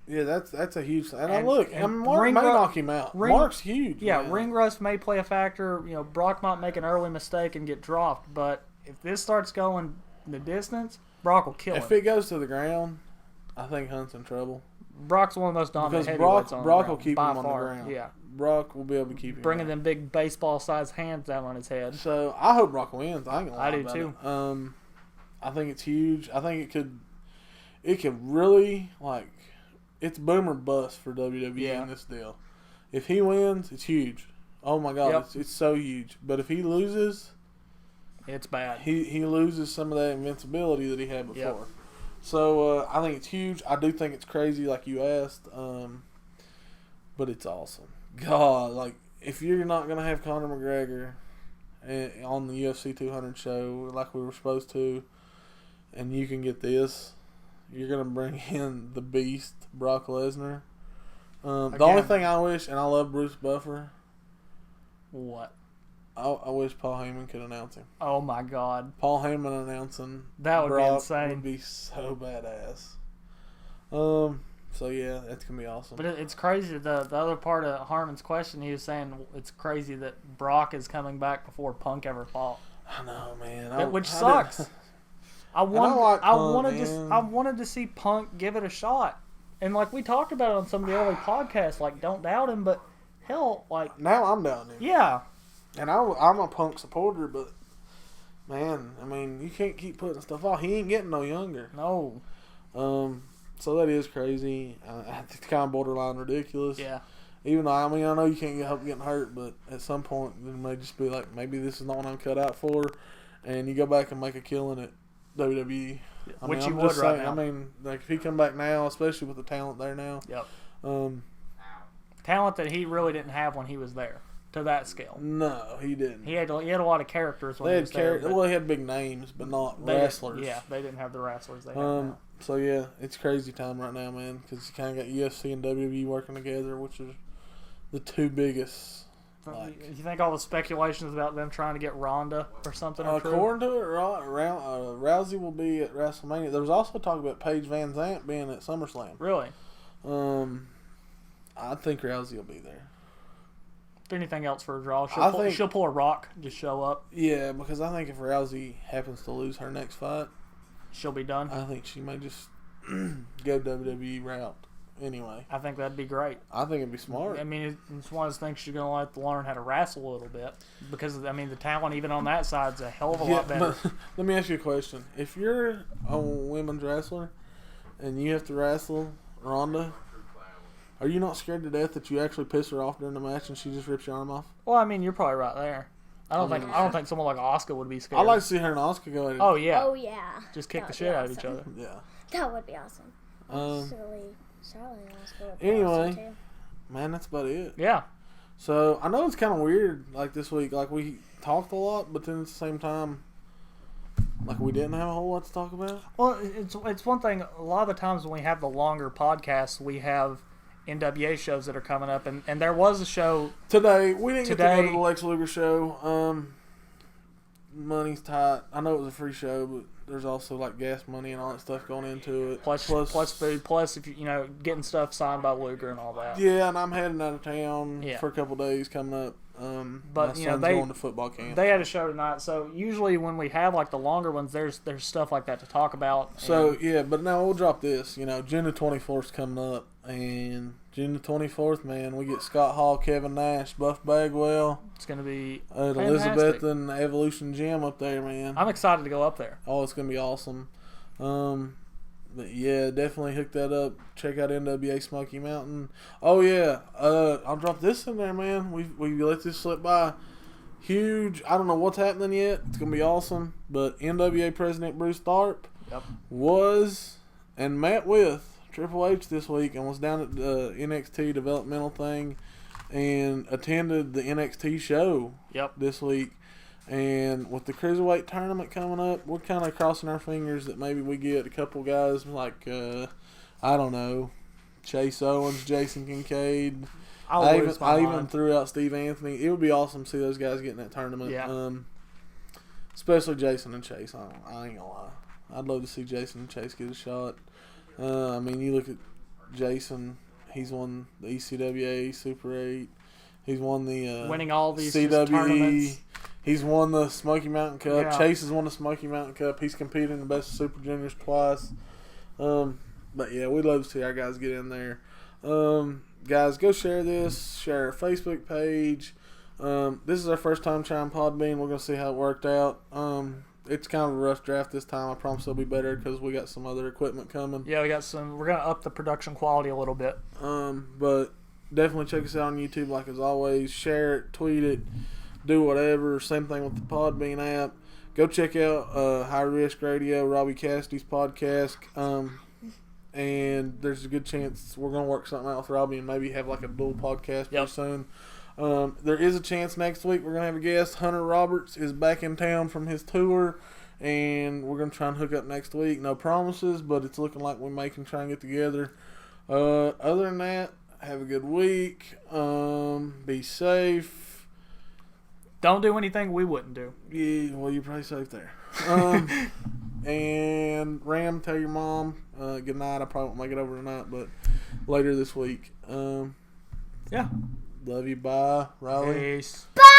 Yeah, that's a huge thing. And Mark may knock him out. Mark's huge. Yeah, man. Ring rust may play a factor. Brock might make an early mistake and get dropped. But if this starts going the distance, Brock will kill him. If it goes to the ground, I think Hunt's in trouble. Brock's one of the most dominant heavyweights on the ground. Brock will keep him on the ground. Yeah. Brock will be able to keep him. Bringing them big baseball-sized hands down on his head. So, I hope Brock wins. I ain't gonna lie about too. It. I think it's huge. I think it could really, it's boom or bust for WWE in this deal. If he wins, it's huge. Oh my God, it's so huge. But if he loses, it's bad. He loses some of that invincibility that he had before. So I think it's huge. I do think it's crazy, like you asked, but it's awesome. God, like if you're not gonna have Conor McGregor on the UFC 200 show like we were supposed to, and you can get this, you're gonna bring in the Beast, Brock Lesnar. The only thing I wish, and I love Bruce Buffer. What? I wish Paul Heyman could announce him. Oh my God! Paul Heyman announcing that would Brock be insane. Would be so badass. So yeah, that's gonna be awesome. But it's crazy. The other part of Harmon's question, he was saying it's crazy that Brock is coming back before Punk ever fought. I know, man. Which sucks. I wanted to see Punk give it a shot, and like we talked about it on some of the early podcasts, like don't doubt him, but hell, like now I'm down him. Yeah. And I'm a Punk supporter, but man, I mean, you can't keep putting stuff off. He ain't getting no younger. No. So that is crazy. It's kind of borderline ridiculous. Yeah. Even though, I mean, I know you can't help getting hurt, but at some point, it may just be like, maybe this is not what I'm cut out for, and you go back and make a killing at WWE. Which you would right now. I mean, like if he come back now, especially with the talent there now. Yep. Talent that he really didn't have when he was there. To that scale. No, he didn't. He had a lot of characters when he was there. Well, he had big names, but not wrestlers. They didn't have the wrestlers they have now. So, yeah, it's crazy time right now, man, because you kind of got UFC and WWE working together, which is the two biggest. Like, you think all the speculations about them trying to get Ronda or something are true? According to it, Rousey will be at WrestleMania. There was also talk about Paige Van Zandt being at SummerSlam. Really? I think Rousey will be there. If anything else for a draw, she'll pull a Rock, just show up. Yeah, because I think if Rousey happens to lose her next fight, she'll be done. I think she may just go WWE route anyway. I think that'd be great. I think it'd be smart. I mean, it's one of those things she's going to have to learn how to wrestle a little bit because, I mean, the talent even on that side's a hell of a lot better. But let me ask you a question. If you're a women's wrestler and you have to wrestle Ronda, are you not scared to death that you actually piss her off during the match and she just rips your arm off? Well, I mean, you're probably right there. I don't think someone like Asuka would be scared. I'd like to see her and Asuka go at it. Oh yeah. Oh yeah. Just kick the shit out of each other. Yeah. That would be awesome. Charlie and Asuka would be anyway, awesome too. Man, that's about it. Yeah. So I know it's kind of weird, like this week. Like we talked a lot, but then at the same time, like we didn't have a whole lot to talk about. Well, it's one thing. A lot of the times when we have the longer podcasts, we have NWA shows that are coming up, and there was a show today. We didn't get to go to the Lex Luger show. Money's tight. I know it was a free show, but there's also like gas money and all that stuff going into it. Plus food. Plus if you know getting stuff signed by Luger and all that. Yeah, and I'm heading out of town for a couple days coming up. But my son's going to football camp. They had a show tonight, so usually when we have like the longer ones, there's stuff like that to talk about. So yeah, but now we'll drop this. You know, June the 24th coming up, and June the 24th, man, we get Scott Hall, Kevin Nash, Buff Bagwell. It's gonna be at Elizabeth and Evolution Gym up there, man. I'm excited to go up there. Oh, it's gonna be awesome. But yeah, definitely hook that up. Check out NWA Smoky Mountain. Oh yeah, I'll drop this in there, man. We let this slip by. Huge. I don't know what's happening yet. It's gonna be awesome. But NWA President Bruce Tharp was and met with Triple H this week and was down at the NXT developmental thing and attended the NXT show this week. And with the Cruiserweight tournament coming up, we're kind of crossing our fingers that maybe we get a couple guys like, I don't know, Chase Owens, Jason Kincaid. I even threw out Steve Anthony. It would be awesome to see those guys get in that tournament. Yeah. Especially Jason and Chase. I ain't going to lie. I'd love to see Jason and Chase get a shot. I mean, you look at Jason. He's won the ECWA, Super 8. He's won the winning all these CWE. tournaments. He's won the Smoky Mountain Cup. Yeah. Chase has won the Smoky Mountain Cup. He's competed in the Best of Super Juniors twice. But yeah, we'd love to see our guys get in there. Guys, go share this. Share our Facebook page. This is our first time trying Podbean. We're going to see how it worked out. it's kind of a rough draft this time. I promise it'll be better because we got some other equipment coming. Yeah, we're gonna up the production quality a little bit. But definitely check us out on YouTube, like as always. Share it, tweet it, do whatever. Same thing with the Podbean app. Go check out High Risk Radio, Robbie Cassidy's podcast. And there's a good chance we're going to work something out with Robbie and maybe have like a dual podcast pretty soon. There is a chance next week we're going to have a guest. Hunter Roberts is back in town from his tour, and we're going to try and hook up next week. No promises, but it's looking like we may can try and get together. Other than that, have a good week. Be safe. Don't do anything we wouldn't do. Yeah, well, you're probably safe there. And Ram, tell your mom good night. I probably won't make it over tonight, but later this week. Yeah. Love you. Bye, Riley. Peace. Bye.